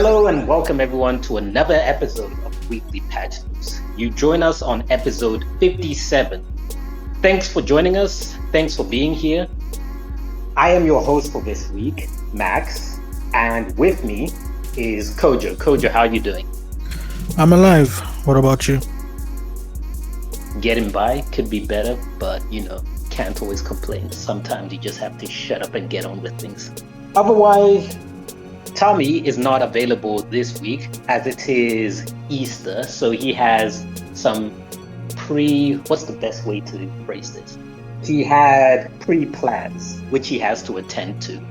Hello and welcome everyone to another episode of Weekly Patch News. You join us on episode 57. Thanks for joining us. Thanks for being here. I am your host for this week, Max, and with me is Kojo. Kojo, how are you doing? I'm alive. What about you? Getting by, could be better, but can't always complain. Sometimes you just have to shut up and get on with things. Otherwise, Tommy is not available this week as it is Easter, so he has some what's the best way to phrase this? He had pre-plans, which he has to attend to.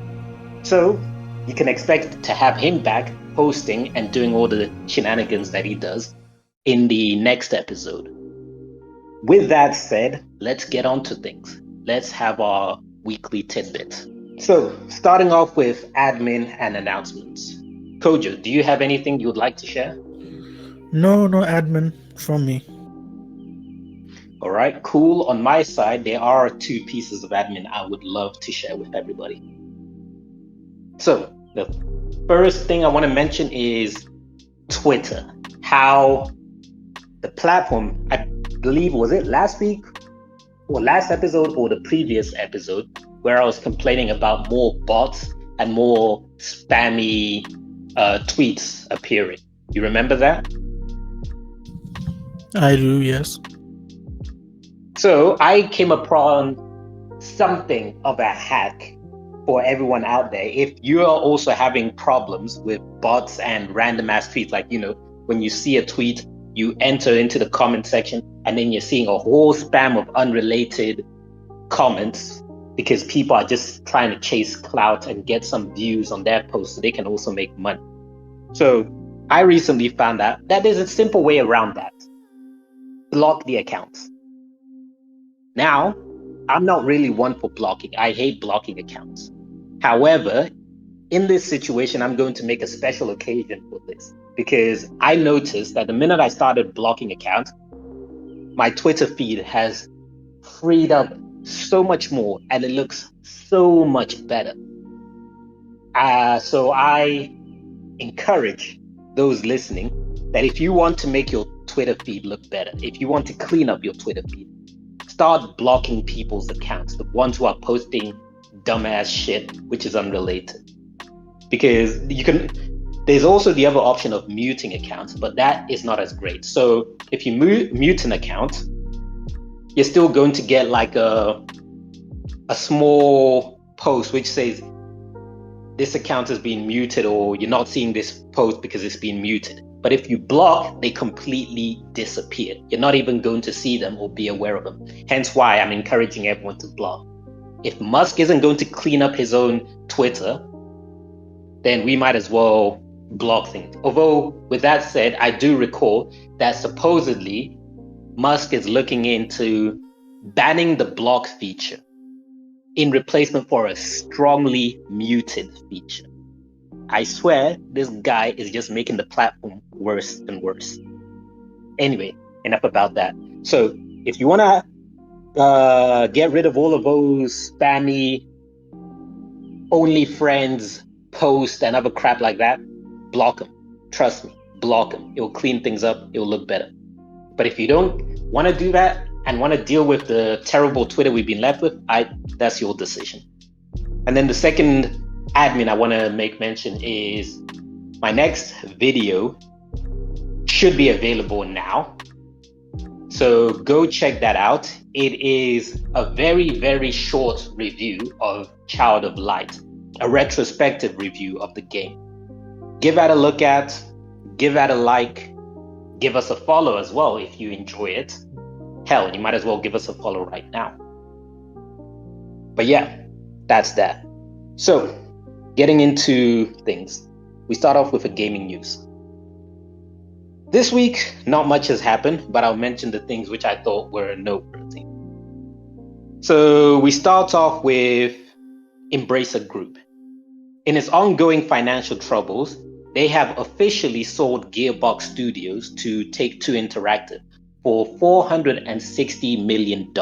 So you can expect to have him back hosting and doing all the shenanigans that he does in the next episode. With that said, let's get on to things. Let's have our weekly tidbit. So, starting off with admin and announcements. Kojo, do you have anything you would like to share? No admin from me. All right, cool. On my side, there are 2 pieces of admin I would love to share with everybody. So, the first thing I want to mention is Twitter. How the platform, I believe, was it last week or last episode or the previous episode, where I was complaining about more bots and more spammy tweets appearing. You remember that? I do, yes. So I came upon something of a hack for everyone out there. If you are also having problems with bots and random ass tweets, like, when you see a tweet, you enter into the comment section and then you're seeing a whole spam of unrelated comments because people are just trying to chase clout and get some views on their posts so they can also make money. So I recently found out that there's a simple way around that. Block the accounts. Now, I'm not really one for blocking. I hate blocking accounts. However, in this situation, I'm going to make a special occasion for this because I noticed that the minute I started blocking accounts, my Twitter feed has freed up so much more and it looks so much better. So I encourage those listening that if you want to make your Twitter feed look better, if you want to clean up your Twitter feed, start blocking people's accounts, the ones who are posting dumbass shit, which is unrelated. Because there's also the other option of muting accounts, but that is not as great. So if you mute an account, you're still going to get like a small post which says this account has been muted, or you're not seeing this post because it's been muted. But if you block, they completely disappear. You're not even going to see them or be aware of them. Hence why I'm encouraging everyone to block. If Musk isn't going to clean up his own Twitter, then we might as well block things. Although, with that said, I do recall that supposedly Musk is looking into banning the block feature in replacement for a strongly muted feature. I swear this guy is just making the platform worse and worse. Anyway, enough about that. So if you want to get rid of all of those spammy only friends posts and other crap like that, block them. Trust me, block them. It will clean things up. It will look better. But if you don't want to do that and want to deal with the terrible Twitter we've been left with, that's your decision. And then the second admin I want to make mention is my next video should be available now. So go check that out. It is a very, very short review of Child of Light, a retrospective review of the game. Give that a look at, give that a like, give us a follow as well if you enjoy it. Hell, you might as well give us a follow right now. But yeah, that's that. So, getting into things, we start off with a gaming news. This week, not much has happened, but I'll mention the things which I thought were noteworthy. So we start off with Embracer Group. In its ongoing financial troubles, they have officially sold Gearbox Studios to Take-Two Interactive for $460 million.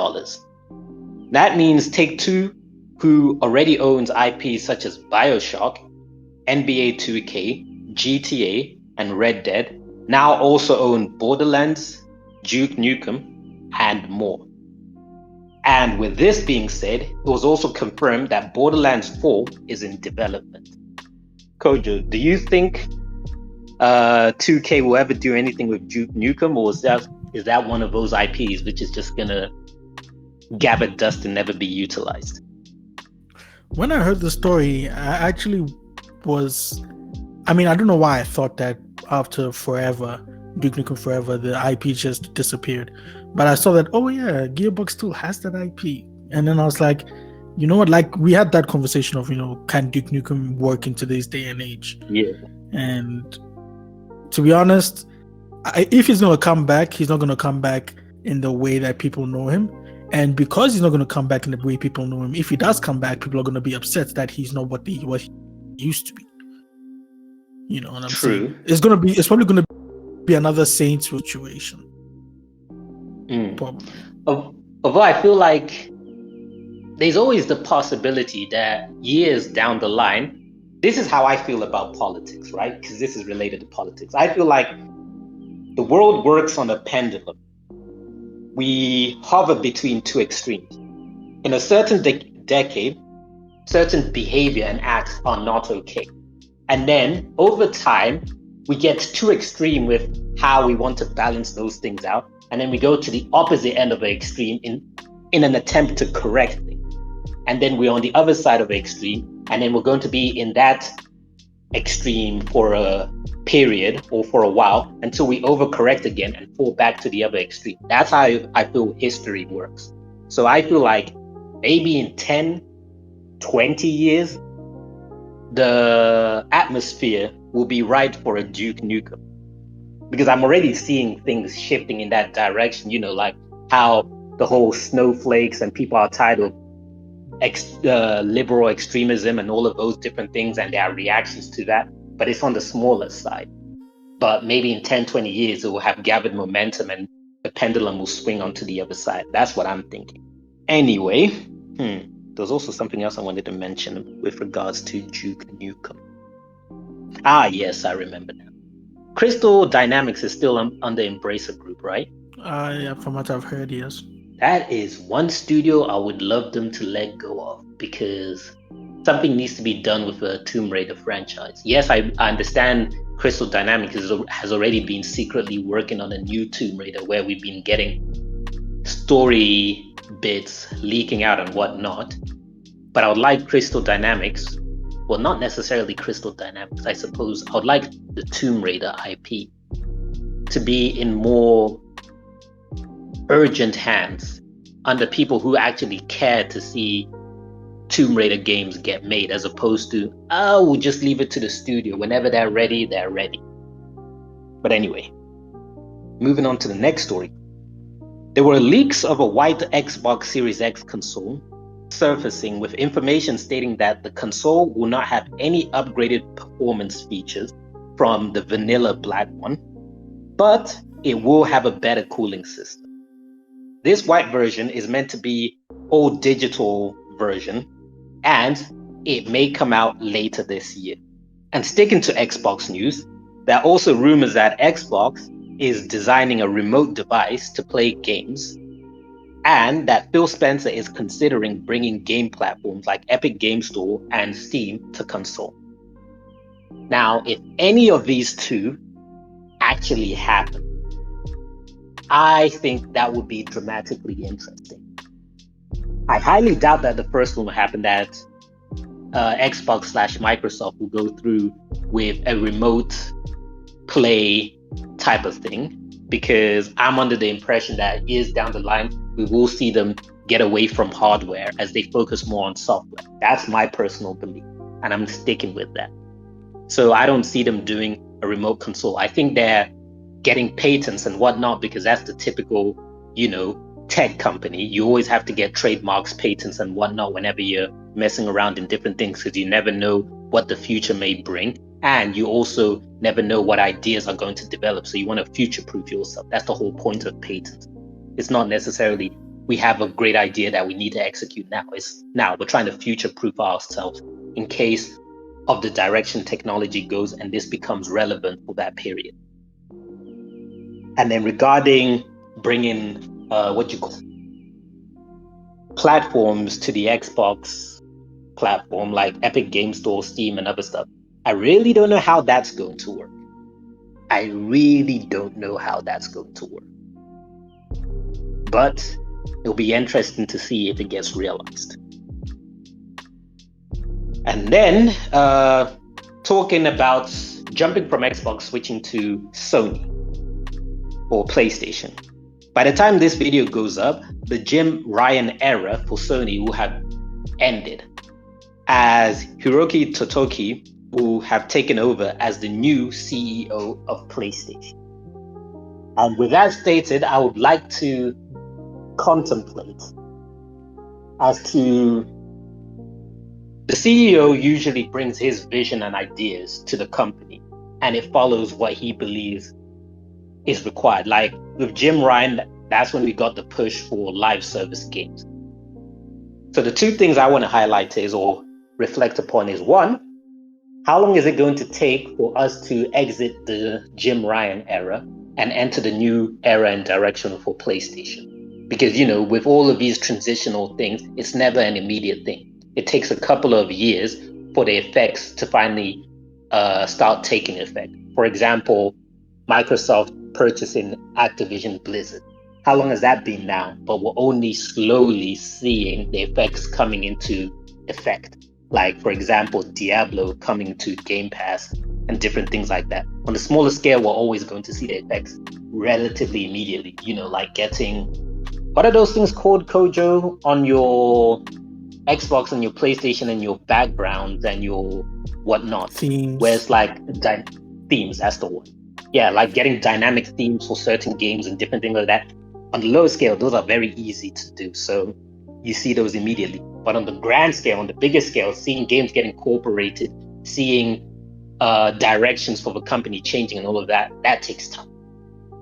That means Take-Two, who already owns IPs such as BioShock, NBA 2K, GTA, and Red Dead now also own Borderlands, Duke Nukem, and more. And with this being said, it was also confirmed that Borderlands 4 is in development. Kojo, do you think 2K will ever do anything with Duke Nukem, or is that one of those IPs which is just gonna gather dust and never be utilized? When I heard the story, I actually was... I mean, I don't know why I thought that after Forever, Duke Nukem Forever, the IP just disappeared. But I saw that, oh yeah, Gearbox still has that IP. And then I was like, you know what? Like, we had that conversation of, can Duke Nukem work in today's day and age? Yeah. And to be honest, if he's going to come back, he's not going to come back in the way that people know him. And because he's not going to come back in the way people know him, if he does come back, people are going to be upset that he's not what he used to be. You know what I'm saying? It's probably going to be another Saints situation. Probably. Although I feel like there's always the possibility that years down the line, this is how I feel about politics, right? Because this is related to politics. I feel like the world works on a pendulum. We hover between two extremes. In a certain decade, certain behavior and acts are not okay. And then over time, we get too extreme with how we want to balance those things out. And then we go to the opposite end of the extreme in an attempt to correct things. And then we're on the other side of the extreme. And then we're going to be in that extreme for a period or for a while until we overcorrect again and fall back to the other extreme. That's how I feel history works. So I feel like maybe in 10, 20 years, the atmosphere will be right for a Duke Nukem. Because I'm already seeing things shifting in that direction, like how the whole snowflakes and people are tired of liberal extremism and all of those different things and their reactions to that. But it's on the smaller side. But maybe in 10, 20 years, it will have gathered momentum and the pendulum will swing onto the other side. That's what I'm thinking. Anyway, there's also something else I wanted to mention with regards to Duke Nukem. Yes, I remember now. Crystal Dynamics is still under Embracer Group, right? Yeah, from what I've heard, yes. That is one studio I would love them to let go of, because something needs to be done with the Tomb Raider franchise. Yes, I understand Crystal Dynamics has already been secretly working on a new Tomb Raider where we've been getting story bits leaking out and whatnot. But I would like Crystal Dynamics, well, not necessarily Crystal Dynamics, I suppose. I would like the Tomb Raider IP to be in more urgent hands under people who actually care to see Tomb Raider games get made, as opposed to, we'll just leave it to the studio. Whenever they're ready, they're ready. But anyway, moving on to the next story. There were leaks of a white Xbox Series X console surfacing with information stating that the console will not have any upgraded performance features from the vanilla black one, but it will have a better cooling system. This white version is meant to be all digital version, and it may come out later this year. And sticking to Xbox news, there are also rumors that Xbox is designing a remote device to play games, and that Phil Spencer is considering bringing game platforms like Epic Game Store and Steam to console. Now, if any of these two actually happen, I think that would be dramatically interesting. I highly doubt that the first one will happen, that Xbox/Microsoft will go through with a remote play type of thing, because I'm under the impression that years down the line, we will see them get away from hardware as they focus more on software. That's my personal belief, and I'm sticking with that. So I don't see them doing a remote console. I think they're getting patents and whatnot, because that's the typical, tech company. You always have to get trademarks, patents and whatnot whenever you're messing around in different things, because you never know what the future may bring. And you also never know what ideas are going to develop. So you want to future-proof yourself. That's the whole point of patents. It's not necessarily we have a great idea that we need to execute now. It's now we're trying to future-proof ourselves in case of the direction technology goes, and this becomes relevant for that period. And then regarding bringing platforms to the Xbox platform, like Epic Game Store, Steam, and other stuff, I really don't know how that's going to work. I really don't know how that's going to work. But it'll be interesting to see if it gets realized. And then talking about jumping from Xbox, switching to Sony or PlayStation. By the time this video goes up, the Jim Ryan era for Sony will have ended, as Hiroki Totoki will have taken over as the new CEO of PlayStation. And with that stated, I would like to contemplate as to the CEO usually brings his vision and ideas to the company, and it follows what he believes is required. Like with Jim Ryan, that's when we got the push for live service games. So the two things I want to highlight is, or reflect upon, is one, how long is it going to take for us to exit the Jim Ryan era and enter the new era and direction for PlayStation? Because, you know, with all of these transitional things, it's never an immediate thing. It takes a couple of years for the effects to finally start taking effect. For example, Microsoft purchasing Activision Blizzard. How long has that been now? But we're only slowly seeing the effects coming into effect. Like, for example, Diablo coming to Game Pass and different things like that. On the smaller scale, we're always going to see the effects relatively immediately. You know, like getting, what are those things called, Kojo, on your Xbox and your PlayStation and your backgrounds and your whatnot? Themes. Where it's like themes, that's the one. Yeah, like getting dynamic themes for certain games and different things like that. On the lower scale, those are very easy to do. So you see those immediately. But on the grand scale, on the bigger scale, seeing games get incorporated, seeing directions for the company changing and all of that, that takes time.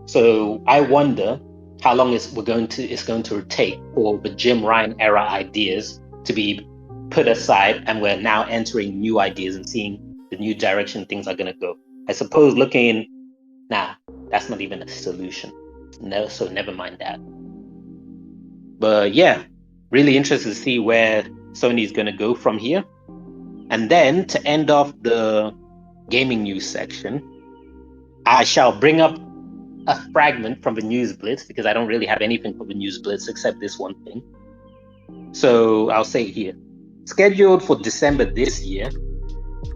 So I wonder how long it's going to take for the Jim Ryan era ideas to be put aside, and we're now entering new ideas and seeing the new direction things are going to go. I suppose looking, that's not even a solution. No, so never mind that. But yeah, really interested to see where Sony is going to go from here. And then to end off the gaming news section, I shall bring up a fragment from the News Blitz, because I don't really have anything from the News Blitz except this one thing. So I'll say here, scheduled for December this year,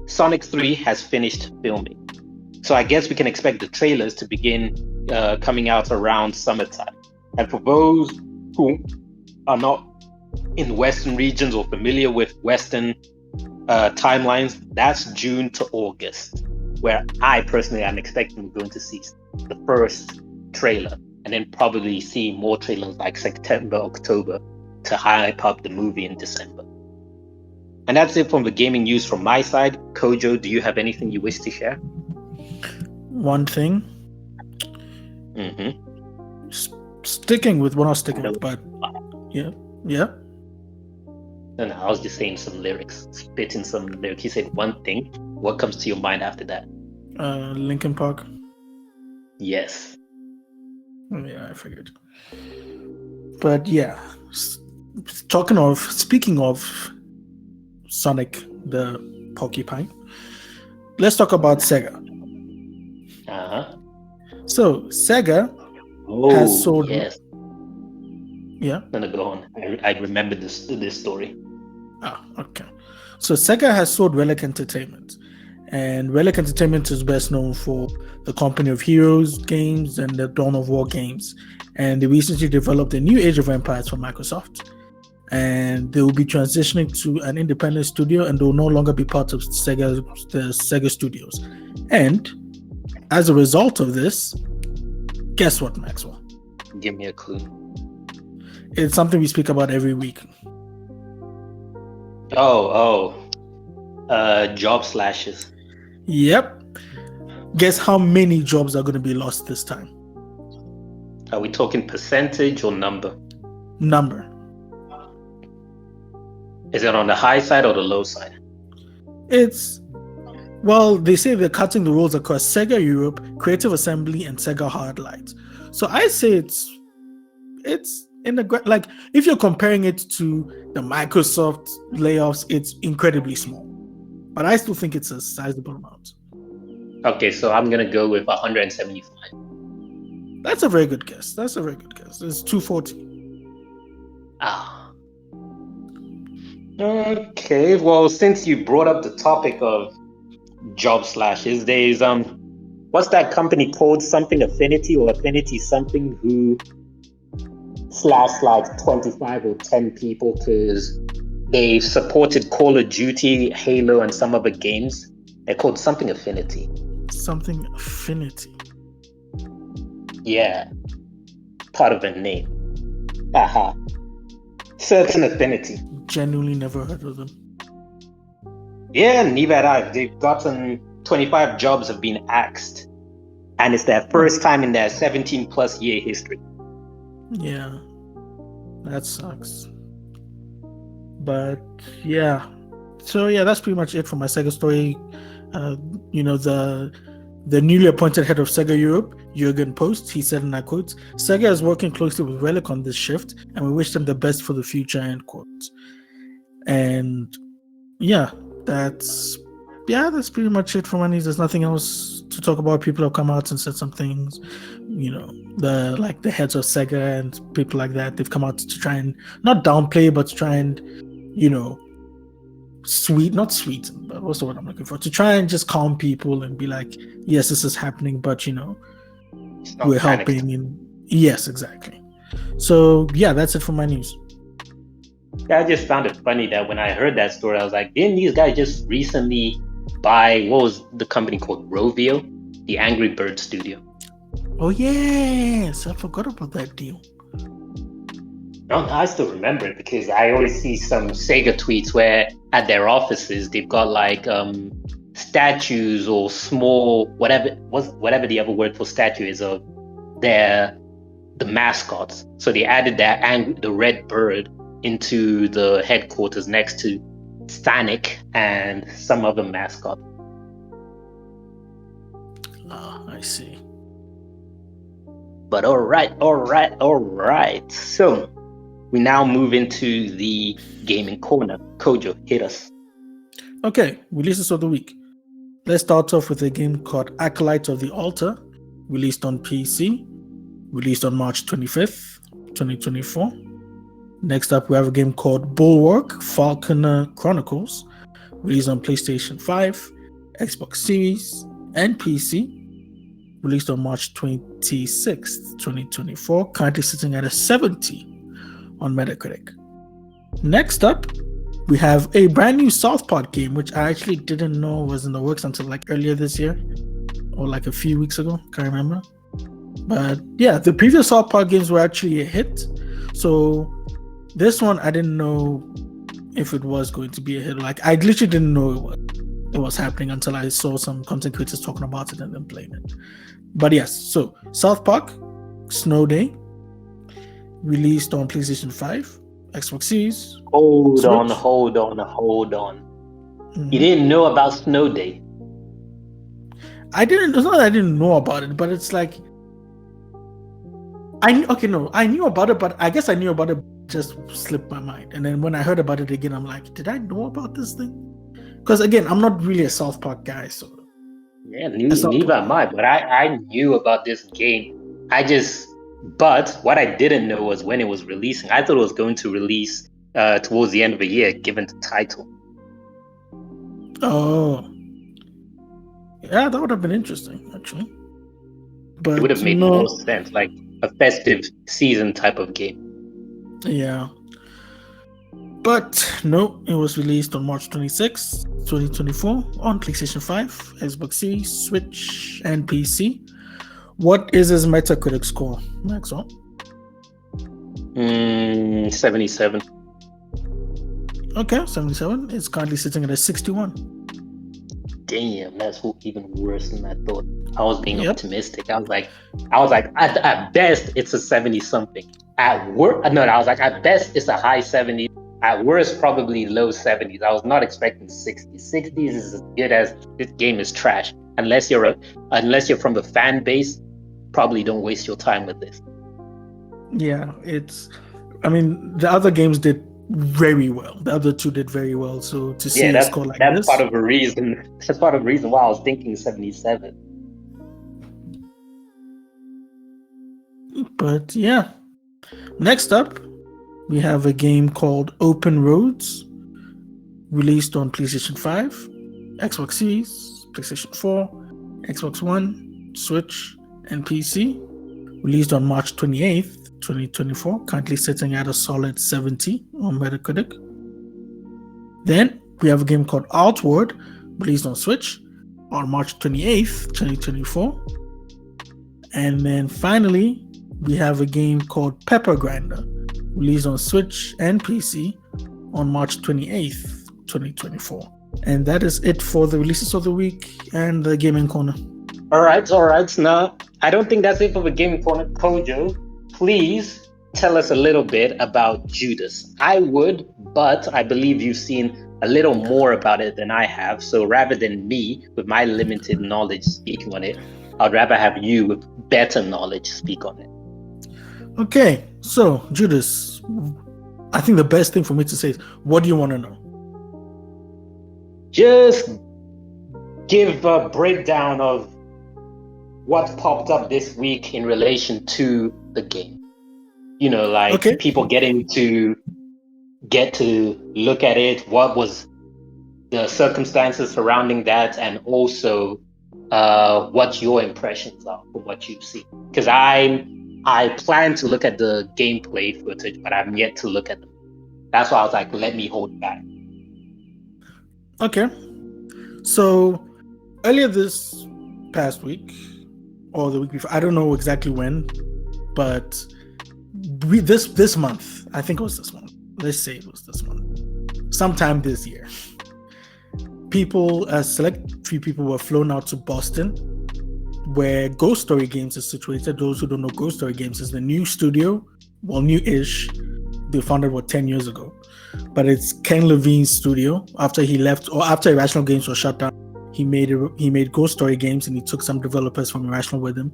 Sonic 3 has finished filming. So I guess we can expect the trailers to begin coming out around summertime. And for those who are not in Western regions or familiar with Western timelines, that's June to August, where I personally am expecting we're going to see the first trailer, and then probably see more trailers like September, October, to hype up the movie in December. And that's it from the gaming news from my side. Kojo, do you have anything you wish to share? One thing. Sticking with, well, not sticking with, but yeah. No, I was just saying some lyrics, spitting some lyrics. You said one thing. What comes to your mind after that? Linkin Park. Yes. Yeah, I figured. But yeah, speaking of Sonic the Porcupine, let's talk about Sega. So Sega has sold. Yes. Yeah. No, go on. I remember this story. Okay. So Sega has sold Relic Entertainment, and Relic Entertainment is best known for the Company of Heroes games and the Dawn of War games, and they recently developed a new Age of Empires for Microsoft, and they will be transitioning to an independent studio, and they will no longer be part of the Sega Studios. And as a result of this, guess what, Maxwell? Give me a clue. It's something we speak about every week. Job slashes. Yep. Guess how many jobs are going to be lost this time? Are we talking percentage or number? Number. Is it on the high side or the low side? It's Well, they say they're cutting the rules across Sega Europe, Creative Assembly, and Sega Hardlight. So I say it's in the like, if you're comparing it to the Microsoft layoffs, it's incredibly small. But I still think it's a sizable amount. Okay, so I'm gonna go with 175. That's a very good guess. It's 240. Ah. Okay, well, since you brought up the topic of job slashes, there's what's that company called? Something Affinity or Affinity something, who slashed like 25 or 10 people because they supported Call of Duty, Halo, and some other games. They're called something Affinity. Something Affinity. Yeah, part of a name. Aha. Certain Affinity. Genuinely never heard of them. Yeah, neither had I. They've gotten 25 jobs have been axed, and it's their first time in their 17+ year history. Yeah, that sucks. But yeah, so yeah, that's pretty much it for my Sega story. The newly appointed head of Sega Europe, Jürgen Post, he said, and I quote, "Sega is working closely with Relic on this shift, and we wish them the best for the future," end quote. And yeah, that's pretty much it for my news. There's nothing else to talk about. People have come out and said some things. The heads of Sega and people like that, they've come out to try and not downplay, but to try and, not sweeten, but what's the word I'm looking for? To try and just calm people and be like, yes, this is happening, but we're helping. And yes, exactly. So yeah, that's it for my news. Yeah, I just found it funny that when I heard that story, I was like, didn't these guys just recently buy, what was the company called? Rovio, the Angry Bird studio. Oh yes, I forgot about that deal. No, I still remember it because I always see some Sega tweets where at their offices they've got like statues or small whatever the other word for statue is of the mascots. So they added the red bird into the headquarters next to Sonic and some other mascot. Oh, I see. But all right. So we now move into the gaming corner. Kojo, hit us. Okay, releases of the week. Let's start off with a game called Acolyte of the Altar, released on PC, released on March 25th, 2024. Next up, we have a game called Bulwark Falconer Chronicles, released on PlayStation 5, Xbox Series, and PC, released on March 26th, 2024, currently sitting at a 70 on Metacritic. Next up, we have a brand new South Park game, which I actually didn't know was in the works until like earlier this year, or like a few weeks ago, can't remember. But yeah, the previous South Park games were actually a hit, so this one I didn't know if it was going to be a hit. Like, I literally didn't know it was happening until I saw some content creators talking about it and then playing it. But yes, so South Park Snow Day, released on PlayStation 5, Xbox Series. Hold on. Mm-hmm. You didn't know about Snow Day? It's not that I didn't know about it, but it's like I knew about it, but I guess I knew about it, just slipped my mind. And then when I heard about it again, I'm like, did I know about this thing? Because again, I'm not really a South Park guy, so yeah, neither am I. But I knew about this game. But what I didn't know was when it was releasing. I thought it was going to release towards the end of the year, given the title. Oh, yeah, that would have been interesting, actually. But it would have made more sense, like a festive season type of game. Yeah. But no, it was released on March 26, 2024 on PlayStation 5, Xbox Series, Switch, and PC. What is his Metacritic score, Maxwell? 77. Okay, 77. It's currently sitting at a 61. Damn, that's even worse than I thought. I was being optimistic. I was like, at best it's a 70 something. At worst, no, I was like, at best it's a high 70. At worst, probably low 70s. I was not expecting 60s. 60s is as good as this game is trash. Unless you're from the fan base, probably don't waste your time with this. Yeah, the other games did very well. The other two did very well. So to see a score like that's this, part of the reason. That's part of the reason why I was thinking 77. But yeah, next up, we have a game called Open Roads, released on PlayStation 5, Xbox Series, PlayStation 4, Xbox One, Switch, and PC. Released on March 28th, 2024, currently sitting at a solid 70 on Metacritic. Then we have a game called Outward, released on Switch on March 28th, 2024. And then finally, we have a game called Pepper Grinder, released on Switch and PC on March 28th, 2024. And that is it for the releases of the week and the Gaming Corner. All right. Now, I don't think that's it for the Gaming Corner. Kojo, please tell us a little bit about Judas. I would, but I believe you've seen a little more about it than I have. So rather than me, with my limited knowledge, speaking on it, I'd rather have you with better knowledge speak on it. Okay, so Judas, I think the best thing for me to say is, what do you want to know? Just give a breakdown of what popped up this week in relation to the game. People getting to get to look at it, what was the circumstances surrounding that, and also what your impressions are from what you've seen. Because I plan to look at the gameplay footage, but I'm yet to look at them. That's why I was like, let me hold back. Okay. So earlier this past week, or the week before, I don't know exactly when, but this month, I think it was this month. Let's say it was this month. Sometime this year. A select few people were flown out to Boston, where Ghost Story Games is situated. Those who don't know, Ghost Story Games is the new studio, well, new-ish. They founded 10 years ago, but it's Ken Levine's studio. After he left, or after Irrational Games was shut down, he made Ghost Story Games, and he took some developers from Irrational with him,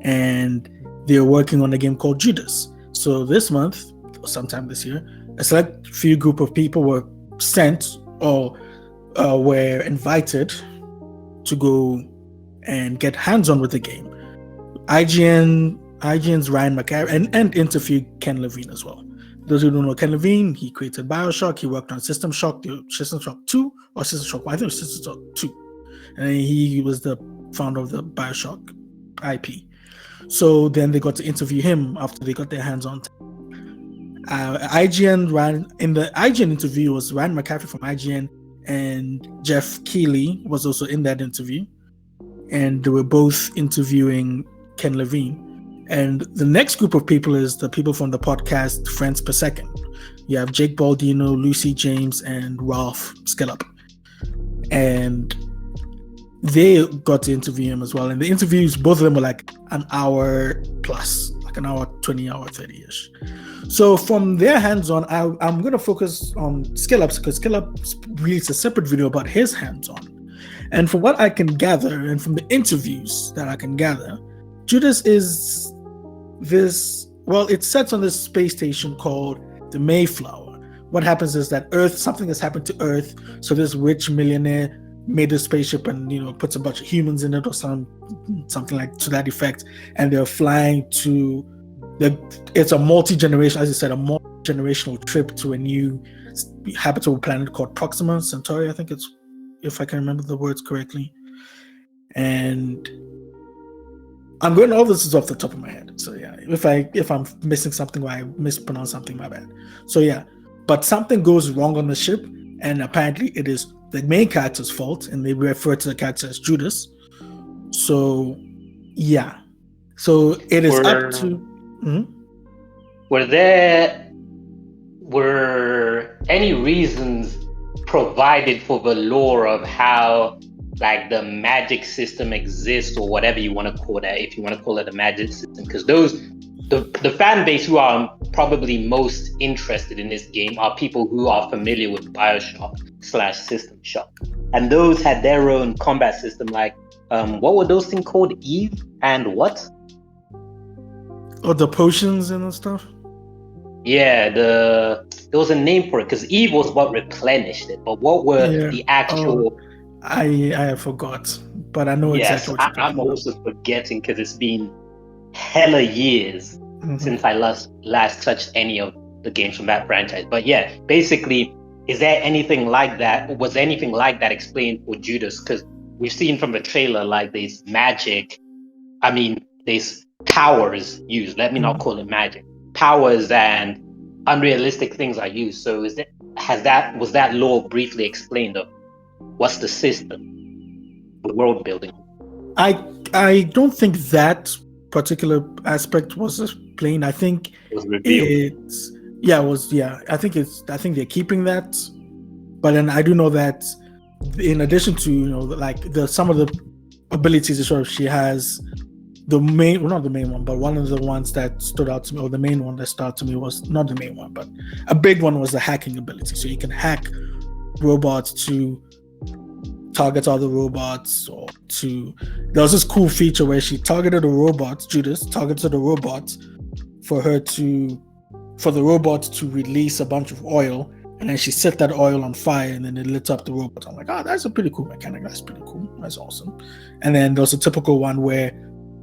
and they're working on a game called Judas. So this month, or sometime this year, a select few group of people were sent or were invited to go and get hands-on with the game. IGN's Ryan McCarry and interview Ken Levine as well. Those who don't know Ken Levine, he created BioShock. He worked on System Shock 2 or System Shock 1. I think it was System Shock 2. And he was the founder of the BioShock IP. So then they got to interview him after they got their hands on. In the IGN interview was Ryan McCaffrey from IGN, and Jeff Keighley was also in that interview. And they were both interviewing Ken Levine. And the next group of people is the people from the podcast Friends Per Second. You have Jake Baldino, Lucy James, and Ralph Skillup. And they got to interview him as well. And the interviews, both of them were like an hour plus, like an hour 20, hour 30-ish. So from their hands-on, I'm going to focus on Skillup's, because Skillup released a separate video about his hands-on. And from what I can gather, and from the interviews that I can gather, Judas is it's set on this space station called the Mayflower. What happens is that something has happened to Earth, so this rich millionaire made a spaceship and puts a bunch of humans in it or something like to that effect, and they're flying to it's a multi-generation, as you said, a multi-generational trip to a new habitable planet called Proxima Centauri, I think it's, if I can remember the words correctly. And I'm going, all this is off the top of my head, so yeah, if I'm missing something or I mispronounce something, my bad. So yeah, but something goes wrong on the ship, and apparently it is the main character's fault, and they refer to the character as Judas. So yeah, so it is up to. Mm-hmm. Were any reasons provided for the lore of how, like, the magic system exists, or whatever you want to call that, if you want to call it a magic system? Because the fan base who are probably most interested in this game are people who are familiar with Bioshock/System Shock. And those had their own combat system, like, what were those things called? Eve and what? Oh, the potions and stuff? Yeah, there was a name for it, because Eve was what replenished it, but what were the actual... I forgot, but I know exactly what you're talking I'm also forgetting, because it's been hella years since I last touched any of the games from that franchise. But yeah, basically, is there anything like that? Was anything like that explained for Judas? Because we've seen from the trailer, like, there's magic. I mean, there's powers used. Let me not call it magic. Powers and unrealistic things are used. So was that lore briefly explained of what's the system, the world building? I don't think that particular aspect was explained. I think it was revealed. I think they're keeping that. But then I do know that in addition to, like some of the abilities that sort of she has, not the main one, but one of the ones that stood out to me, or the main one that stood out to me, was not the main one, but a big one was the hacking ability. So you can hack robots to target other robots, or there was this cool feature where she targeted a robot, Judas targeted a robot for the robot to release a bunch of oil, and then she set that oil on fire, and then it lit up the robot. I'm like, that's a pretty cool mechanic. That's pretty cool. That's awesome. And then there was a typical one where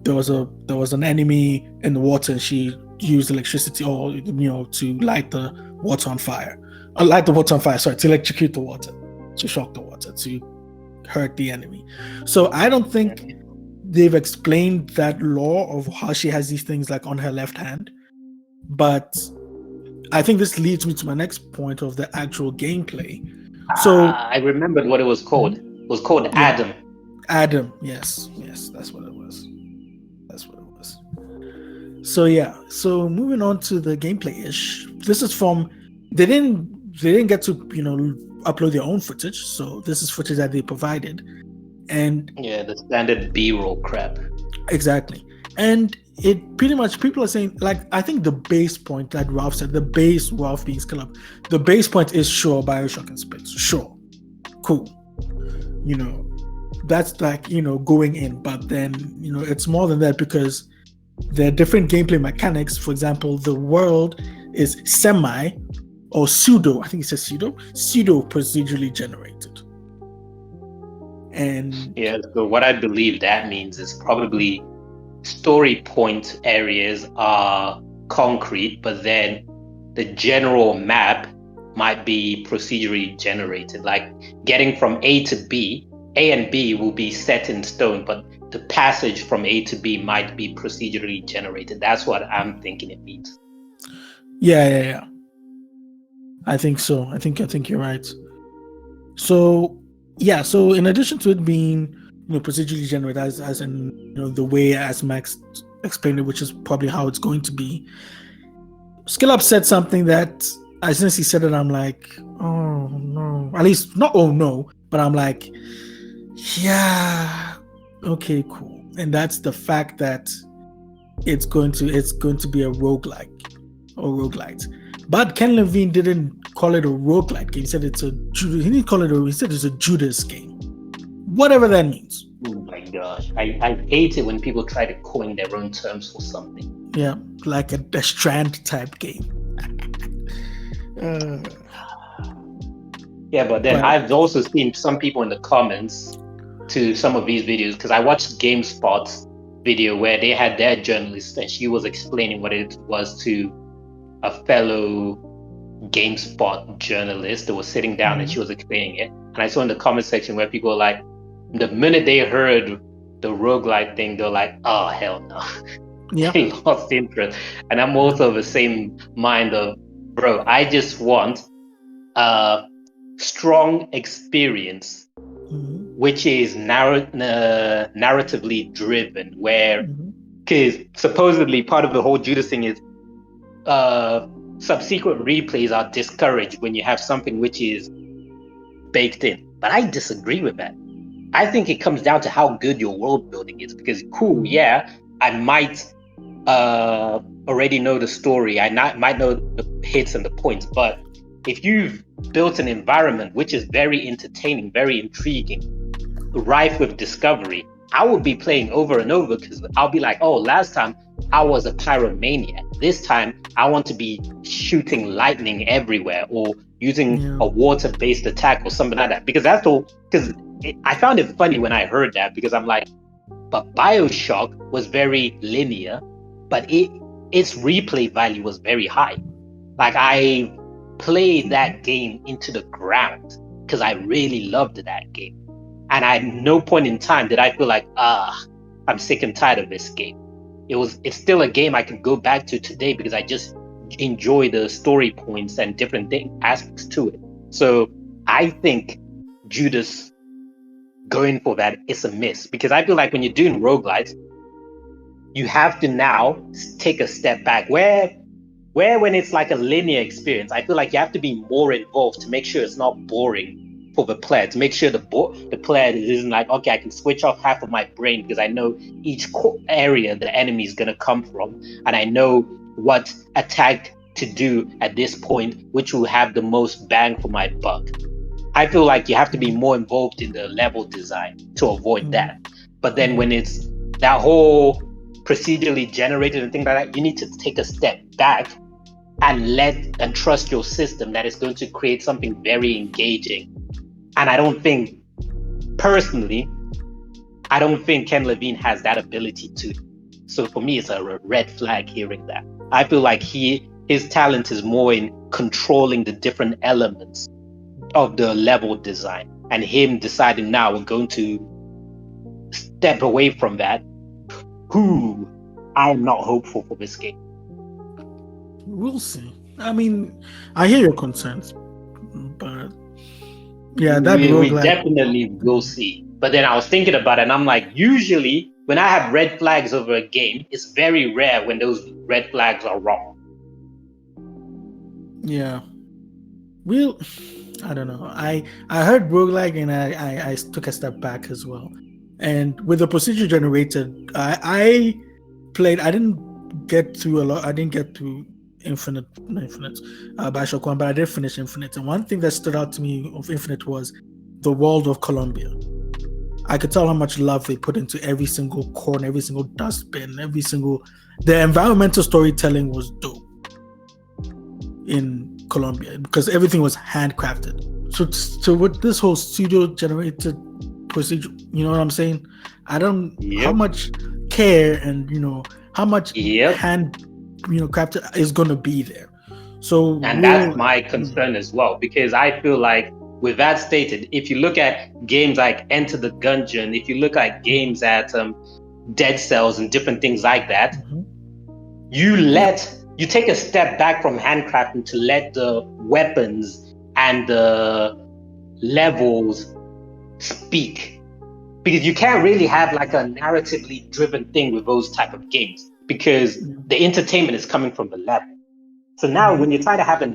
there was an enemy in the water, and she used electricity, or to light the water on fire. To electrocute the water, to shock the water, to hurt the enemy. So I don't think they've explained that lore of how she has these things like on her left hand. But I think this leads me to my next point of the actual gameplay. So I remembered what it was called. It was called Adam. Adam, yes, that's what it was. So moving on to the gameplay-ish. This is from they didn't get to upload their own footage, so this is footage that they provided. And the standard B-roll crap. Exactly. And it pretty much, people are saying, like, I think the base point that Ralph said, Ralph being Skill Up, the base point is sure Bioshock and Spits. Sure. Cool. That's like, going in. But then, it's more than that, because there are different gameplay mechanics. For example, the world is semi or pseudo, I think it says pseudo procedurally generated. And so what I believe that means is probably story point areas are concrete, but then the general map might be procedurally generated. Like getting from A to B, A and B will be set in stone, but the passage from A to B might be procedurally generated. That's what I'm thinking it means. Yeah. I think so. I think you're right. So in addition to it being procedurally generated, as in the way as Max explained it, which is probably how it's going to be, Skill Up said something that as soon as he said it, I'm like, oh no. At least not oh no, but I'm like, yeah, okay, cool. And that's the fact that it's going to be a roguelike or roguelite. But Ken Levine didn't call it a roguelite game. He said it's he said it's a Judas game. Whatever that means. Oh my gosh. I hate it when people try to coin their own terms for something. Yeah, like a Strand type game. But I've also seen some people in the comments to some of these videos, because I watched GameSpot's video where they had their journalist and she was explaining what it was to a fellow GameSpot journalist that was sitting down and she was explaining it. And I saw in the comment section where people were like, the minute they heard the roguelite thing, they're like, oh, hell no. Yeah. They lost interest. And I'm also of the same mind of, bro, I just want a strong experience, which is narratively driven, where, because supposedly part of the whole Judas thing is subsequent replays are discouraged when you have something which is baked in. But I disagree with that. I think it comes down to how good your world building is, because I might already know the story. Might know the hits and the points, but if you've built an environment which is very entertaining, very intriguing, rife with discovery, I will be playing over and over because I'll be like, oh, last time I was a pyromaniac. This time I want to be shooting lightning everywhere or using a water-based attack or something like that. Because that's all. Because I found it funny when I heard that, because I'm like, but BioShock was very linear, but its replay value was very high. Like, I played that game into the ground because I really loved that game. And at no point in time did I feel like, I'm sick and tired of this game. It's still a game I can go back to today because I just enjoy the story points and different aspects to it. So I think Judas going for that is a miss, because I feel like when you're doing roguelites, you have to now take a step back where when it's like a linear experience, I feel like you have to be more involved to make sure it's not boring for the player, to make sure the player isn't like, okay, I can switch off half of my brain because I know each area the enemy is going to come from, and I know what attack to do at this point, which will have the most bang for my buck. I feel like you have to be more involved in the level design to avoid that. But then when it's that whole procedurally generated and things like that, you need to take a step back and trust your system that is going to create something very engaging. And I don't think Ken Levine has that ability to. So for me, it's a red flag hearing that. I feel like his talent is more in controlling the different elements of the level design, and him deciding now we're going to step away from that. I'm not hopeful for this game. We'll see. I mean, I hear your concerns, but yeah, we definitely will see. But then I was thinking about it, and I'm like, usually when I have red flags over a game, it's very rare when those red flags are wrong. Yeah. I don't know. I heard roguelike and I took a step back as well. And with the procedure generated, I didn't get through a lot. I didn't get through BioShock 1, but I did finish Infinite. And one thing that stood out to me of Infinite was the world of Colombia. I could tell how much love they put into every single corner, every single dustbin, the environmental storytelling was dope in Colombia because everything was handcrafted. So with this whole studio generated procedure, you know what I'm saying? I don't how much care and how much hand crafted is going to be there. So that's my concern as well, because I feel like with that stated, if you look at games like Enter the Gungeon, if you look at games at Dead Cells and different things like that, you take a step back from handcrafting to let the weapons and the levels speak, because you can't really have like a narratively driven thing with those type of games, because the entertainment is coming from the level. So now when you try to have a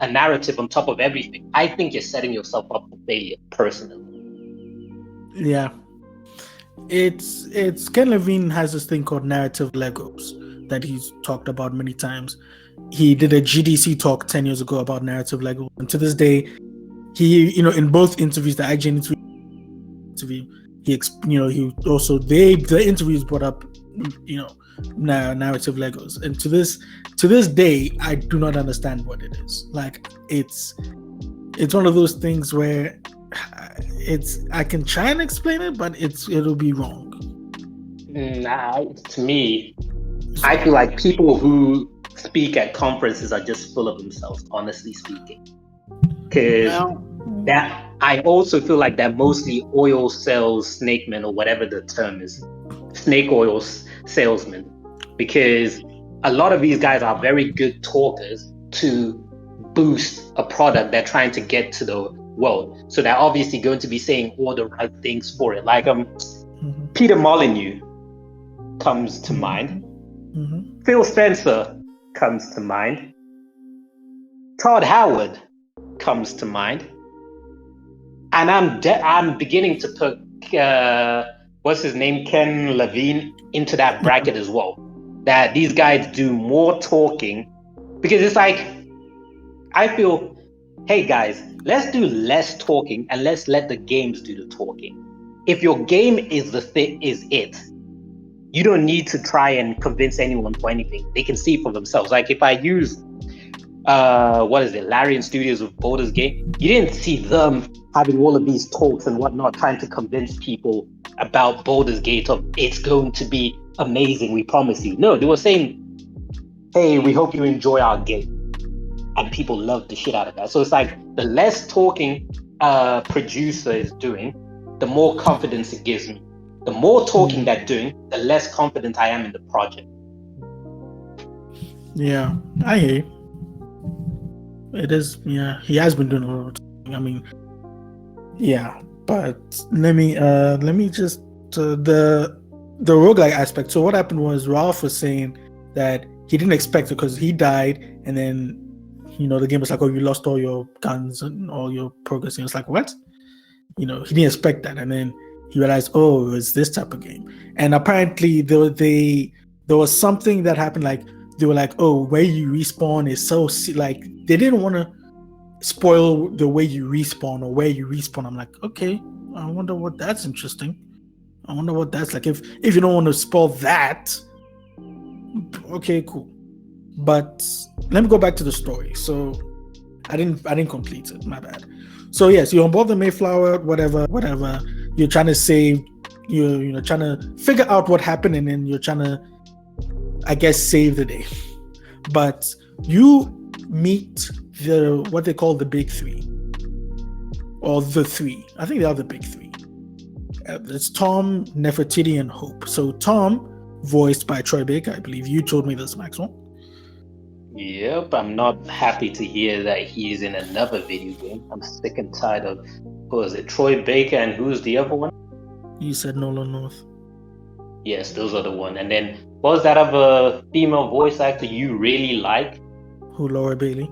narrative on top of everything, I think you're setting yourself up for failure, personally. Yeah. It's Ken Levine has this thing called narrative Legos that he's talked about many times. He did a GDC talk 10 years ago about narrative Legos, and to this day, he in both interviews, the IGN interview, he also the interviews brought up narrative Legos, and to this day I do not understand what it is. Like, it's one of those things where I can try and explain it, but it'll be wrong. To me, I feel like people who speak at conferences are just full of themselves, honestly speaking. Because I also feel like they're mostly oil sales snakemen, or whatever the term is, snake oil salesmen. Because a lot of these guys are very good talkers to boost a product they're trying to get to the world. So they're obviously going to be saying all the right things for it. Like Peter Molyneux comes to mind. Phil Spencer comes to mind. Todd Howard comes to mind. And I'm beginning to put what's his name, Ken Levine, into that bracket as well. that these guys do more talking, because it's like, I feel, hey guys, let's do less talking and let's let the games do the talking. If your game is it, you don't need to try and convince anyone for anything. They can see for themselves. Like if I use Larian Studios with Baldur's Gate, you didn't see them having all of these talks and whatnot, trying to convince people about Baldur's Gate of it's going to be amazing, we promise you. No, they were saying, hey, we hope you enjoy our game. And people love the shit out of that. So it's like the less talking producer is doing, the more confidence it gives me. The more talking they're doing, the less confident I am in the project. Yeah, I hear you. It is, yeah, he has been doing a lot of talking. I mean, yeah, but let me just the roguelike aspect. So what happened was Ralph was saying that he didn't expect it because he died, and then the game was like, oh, you lost all your guns and all your progress. And it's like, what? He didn't expect that, and then he realized, oh, it's this type of game. And apparently there was something that happened, like they were like, oh, where you respawn is so like they didn't want to spoil the way you respawn or where you respawn. I'm like, okay, I wonder what that's interesting. I wonder what that's like. If you don't want to spoil that, okay, cool. But let me go back to the story. So I didn't complete it. My bad. So yes, you're on board the Mayflower, whatever. You're trying to save. You're trying to figure out what happened, and then you're trying to, I guess, save the day. But you meet what they call the big three, or the three. I think they are the big three. It's Tom, Nefertiti, and Hope. So Tom, voiced by Troy Baker, I believe you told me this, Maxwell. Yep, I'm not happy to hear that he's in another video game. I'm sick and tired of, who is it, Troy Baker, and who's the other one? You said Nolan North. Yes, those are the one. And then, what was that other female voice actor you really like? Who, Laura Bailey?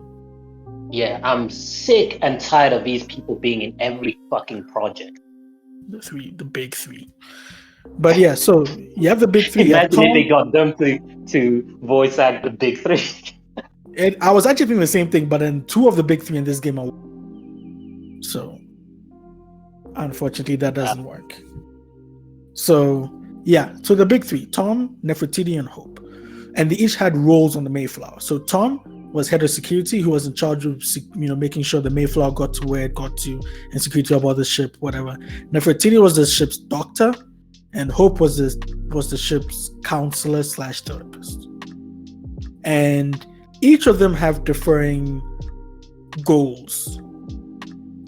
Yeah, I'm sick and tired of these people being in every fucking project. The big three. But yeah, so you have the big three. Imagine if they got them to voice act the big three. I was actually thinking the same thing, but then two of the big three in this game are. So, unfortunately, that doesn't work. So, yeah. So the big three: Tom, Nefertiti, and Hope, and they each had roles on the Mayflower. So Tom was head of security, who was in charge of making sure the Mayflower got to where it got to, and security about the ship, whatever. Nefertiti was the ship's doctor, and Hope was the ship's counselor / therapist. And each of them have differing goals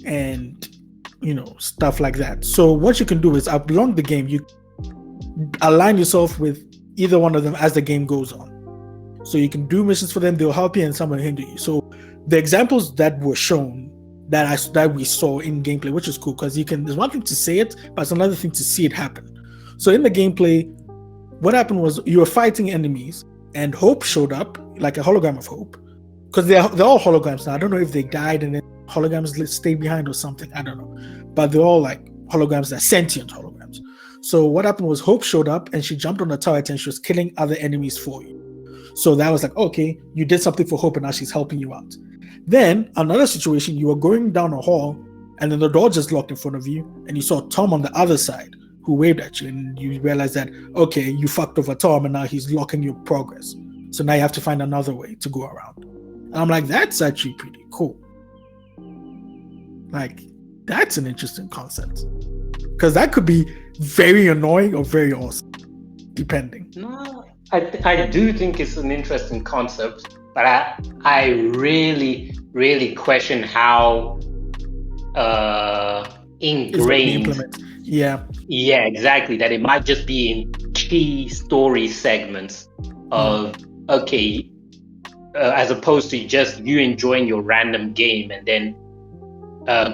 and stuff like that. So what you can do is, along the game, you align yourself with either one of them as the game goes on. So you can do missions for them, they'll help you, and some will hinder you. So the examples that were shown that we saw in gameplay, which is cool, because there's one thing to say it, but it's another thing to see it happen. So in the gameplay, what happened was you were fighting enemies, and Hope showed up, like a hologram of Hope, because they're all holograms now. I don't know if they died and then holograms stayed behind or something. I don't know, but they're all like holograms, that sentient holograms. So what happened was Hope showed up and she jumped on the turret and she was killing other enemies for you. So that was like, okay, you did something for Hope and now she's helping you out. Then another situation, you were going down a hall and then the door just locked in front of you and you saw Tom on the other side who waved at you, and you realized that, okay, you fucked over Tom and now he's locking your progress. So now you have to find another way to go around. And I'm like, that's actually pretty cool. Like, that's an interesting concept. Because that could be very annoying or very awesome, depending. No, I do think it's an interesting concept, but I really, really question how ingrained. Yeah, exactly. That it might just be in key story segments of, okay, as opposed to just you enjoying your random game and then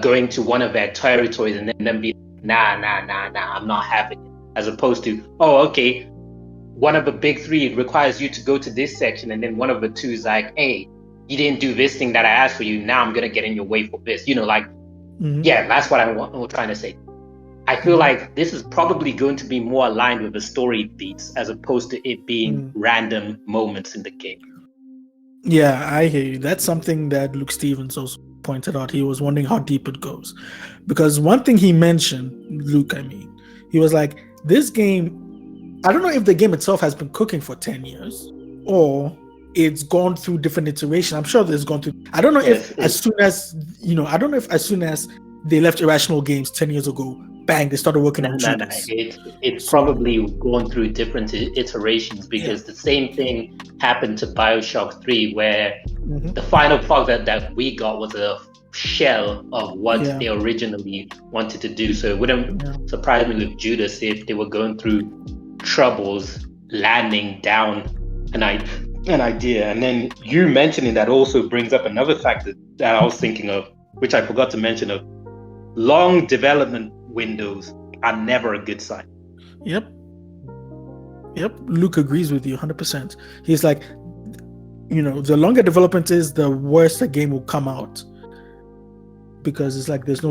going to one of their territories and then be nah, I'm not having it. As opposed to, oh, okay, one of the big three requires you to go to this section, and then one of the two is like, hey, you didn't do this thing that I asked for you, now I'm gonna get in your way for this. Yeah, that's what I'm trying to say. I feel like this is probably going to be more aligned with the story beats as opposed to it being random moments in the game. Yeah, I hear you. That's something that Luke Stevens also pointed out. He was wondering how deep it goes. Because one thing he mentioned, Luke, he was like, this game, I don't know if the game itself has been cooking for 10 years or it's gone through different iterations. I'm sure there's gone through. I don't know if as soon as they left Irrational Games 10 years ago, bang, they started working on Judas. It's probably gone through different iterations because the same thing happened to BioShock 3 where the final product that we got was a shell of what they originally wanted to do. So it wouldn't surprise me with Judas if they were going through troubles landing down an idea. And then you mentioning that also brings up another factor that I was thinking of, which I forgot to mention of long development windows are never a good sign. Yep. Luke agrees with you 100%. He's like, the longer development is, the worse the game will come out. Because it's like there's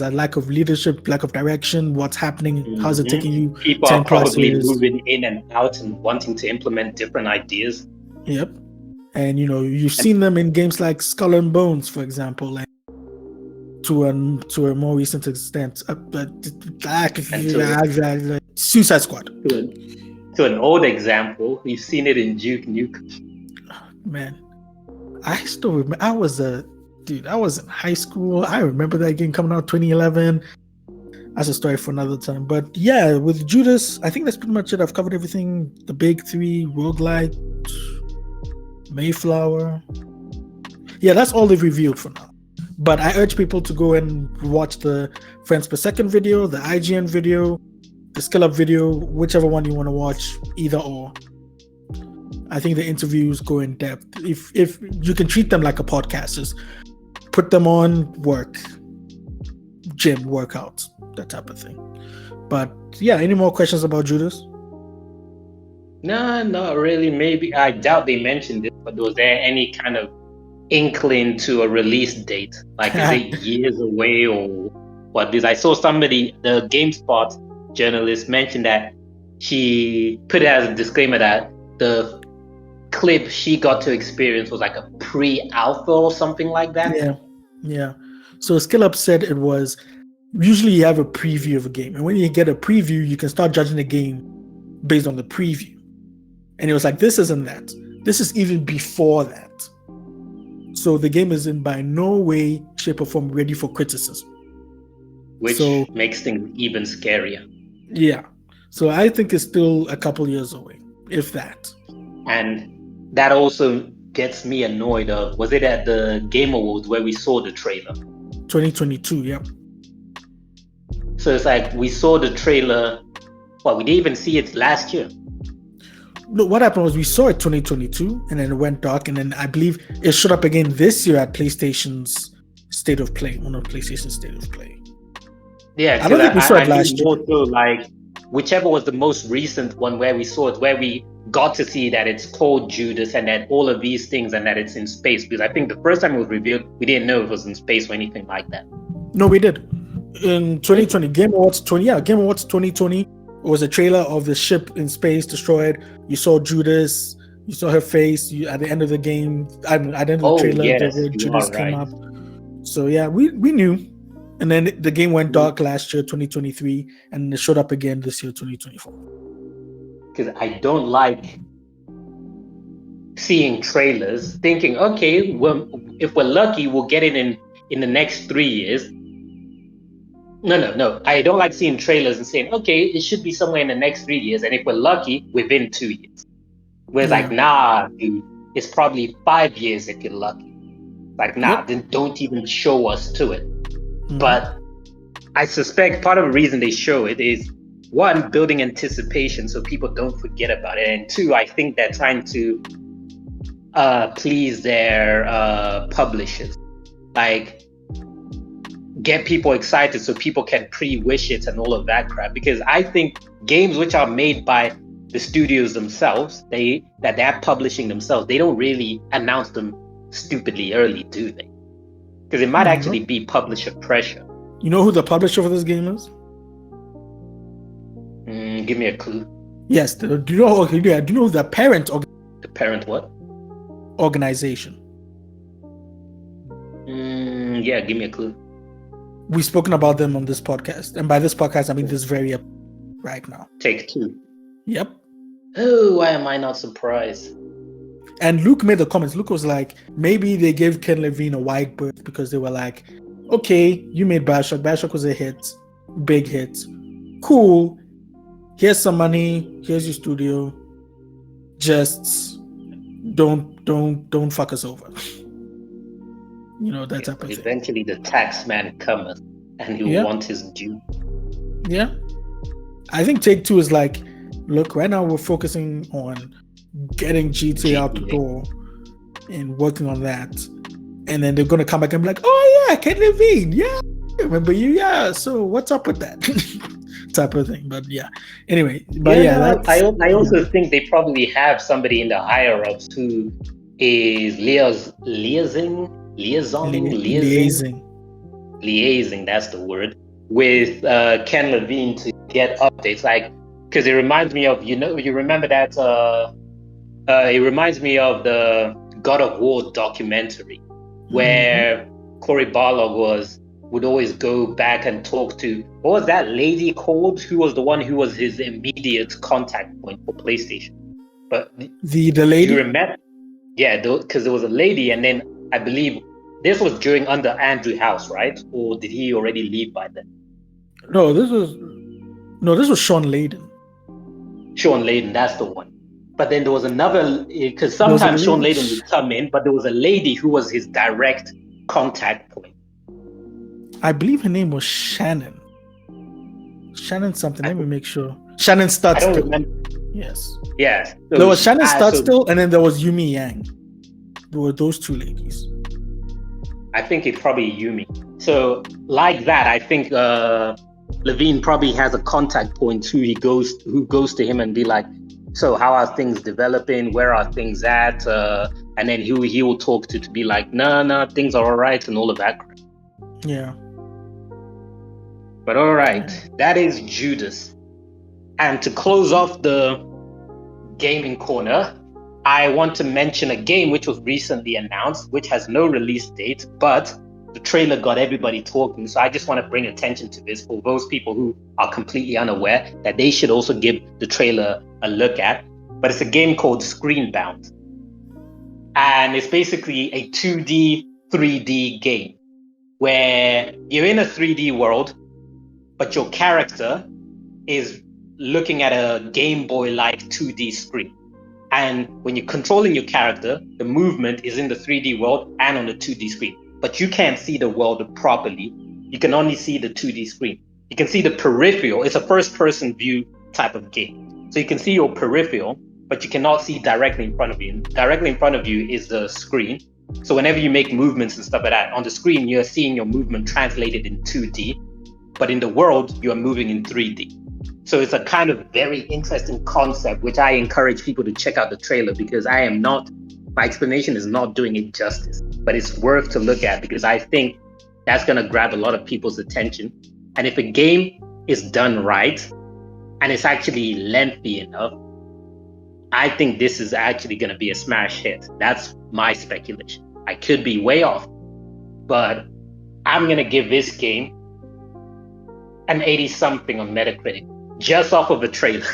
a lack of leadership, lack of direction, what's happening, how's it taking you? People are probably moving in and out and wanting to implement different ideas. Yep. And you've seen them in games like Skull and Bones, for example, like to a more recent extent, Suicide Squad. To an old example, we've seen it in Duke Nukem. Man, I still remember. I was in high school. I remember that game coming out 2011. That's a story for another time. But yeah, with Judas, I think that's pretty much it. I've covered everything. The big three: roguelite, Mayflower. Yeah, that's all they've revealed for now. But I urge people to go and watch the Frames Per Second video, the IGN video, the Skill Up video, whichever one you want to watch, either or. I think the interviews go in depth. If you can treat them like a podcast, just put them on, work, gym, workouts, that type of thing. But yeah, any more questions about Judas? No, not really. Maybe, I doubt they mentioned it, but was there any kind of inkling to a release date? Like, is it years away or what? Because I saw somebody, the GameSpot journalist, mentioned that she put it as a disclaimer that the clip she got to experience was like a pre-alpha or something like that. Yeah. So Skill Up said it was, usually you have a preview of a game, and when you get a preview, you can start judging the game based on the preview. And it was like, this isn't that. This is even before that. So the game is in by no way, shape, or form ready for criticism. Which makes things even scarier. Yeah. So I think it's still a couple years away, if that. And that also gets me annoyed of, was it at the Game Awards where we saw the trailer? 2022, yep. So it's like we saw the trailer, we didn't even see it last year. No, what happened was we saw it 2022 and then it went dark, and then I believe it showed up again this year at PlayStation's State of Play, one of PlayStation's State of Play. Yeah, I don't think we saw it last year. So like, whichever was the most recent one where we saw it, where we got to see that it's called Judas and that all of these things and that it's in space. Because I think the first time it was revealed, we didn't know it was in space or anything like that. No, we did. In 2020, Game Awards 2020, it was a trailer of the ship in space destroyed. You saw Judas, you saw her face. At the end of the game, at the end of the trailer, the word Judas came up. So yeah, we knew. And then the game went dark last year, 2023, and it showed up again this year, 2024. Because I don't like seeing trailers thinking, okay, well, if we're lucky, we'll get it in the next 3 years. No. I don't like seeing trailers and saying, okay, it should be somewhere in the next 3 years. And if we're lucky, within 2 years. Whereas like, nah, dude, it's probably 5 years if you're lucky. Like, nah, then don't even show us to it. But I suspect part of the reason they show it is, one, building anticipation so people don't forget about it. And two, I think they're trying to please their publishers. Like, get people excited so people can pre-wish it and all of that crap. Because I think games which are made by the studios themselves, that they're publishing themselves, they don't really announce them stupidly early, do they? Because it might actually be publisher pressure. You know who the publisher for this game is? you give me a clue? Yes. Do you know? Okay, yeah. Do you know the parent The parent what? organization? Yeah, give me a clue. We've spoken about them on this podcast, and by this podcast, I mean this very right now. Take-Two. Yep. Oh, why am I not surprised? And Luke made the comments. Luke was like, maybe they gave Ken Levine a wide berth because they were like, okay, you made Bioshock. Bioshock was a hit, big hit. Cool. Here's some money. Here's your studio. Just don't fuck us over. You know, that type of thing. Eventually the tax man cometh and he'll want his due. Yeah. I think Take-Two is like, look, right now we're focusing on getting GTA out the door and working on that. And then they're going to come back and be like, oh yeah, Ken Levine. Yeah. Remember you? Yeah. So what's up with that? Type of thing. But yeah. Anyway. But I also think they probably have somebody in the higher ups who is liaising, that's the word, with Ken Levine to get updates. Like, because it reminds me of, you remember that it reminds me of the God of War documentary where Cory Barlog would always go back and talk to, what was that lady called? Who was the one who was his immediate contact point for PlayStation? But the lady? Do you remember? Yeah, because there was a lady, and then I believe this was under Andrew House, right? Or did he already leave by then? No, this was Sean Layden. Sean Layden, that's the one. But then there was another, because sometimes Sean Layden would come in, but there was a lady who was his direct contact point. I believe her name was Shannon. Shannon something. Let me make sure. Shannon Studstill. I don't remember. Yes. Yes. So there was Shannon Studstill, and then there was Yumi Yang. There were those two ladies. I think it's probably Yumi. So like that, I think Levine probably has a contact point who goes to him and be like, so how are things developing? Where are things at? And then he will talk to be like, no, things are all right and all of that. Yeah. But all right, that is Judas. And to close off the gaming corner, I want to mention a game which was recently announced, which has no release date, but the trailer got everybody talking. So I just want to bring attention to this for those people who are completely unaware that they should also give the trailer a look at. But it's a game called Screenbound. And it's basically a 2D, 3D game where you're in a 3D world, but your character is looking at a Game Boy-like 2D screen. And when you're controlling your character, the movement is in the 3D world and on the 2D screen. But you can't see the world properly. You can only see the 2D screen. You can see the peripheral. It's a first-person view type of game. So you can see your peripheral, but you cannot see directly in front of you. Directly in front of you is the screen. So whenever you make movements and stuff like that, on the screen, you're seeing your movement translated in 2D. But in the world, you are moving in 3D. So it's a kind of very interesting concept, which I encourage people to check out the trailer because my explanation is not doing it justice, but it's worth to look at because I think that's going to grab a lot of people's attention. And if a game is done right and it's actually lengthy enough, I think this is actually going to be a smash hit. That's my speculation. I could be way off, but I'm going to give this game an 80 something on Metacritic. Just off of a trailer.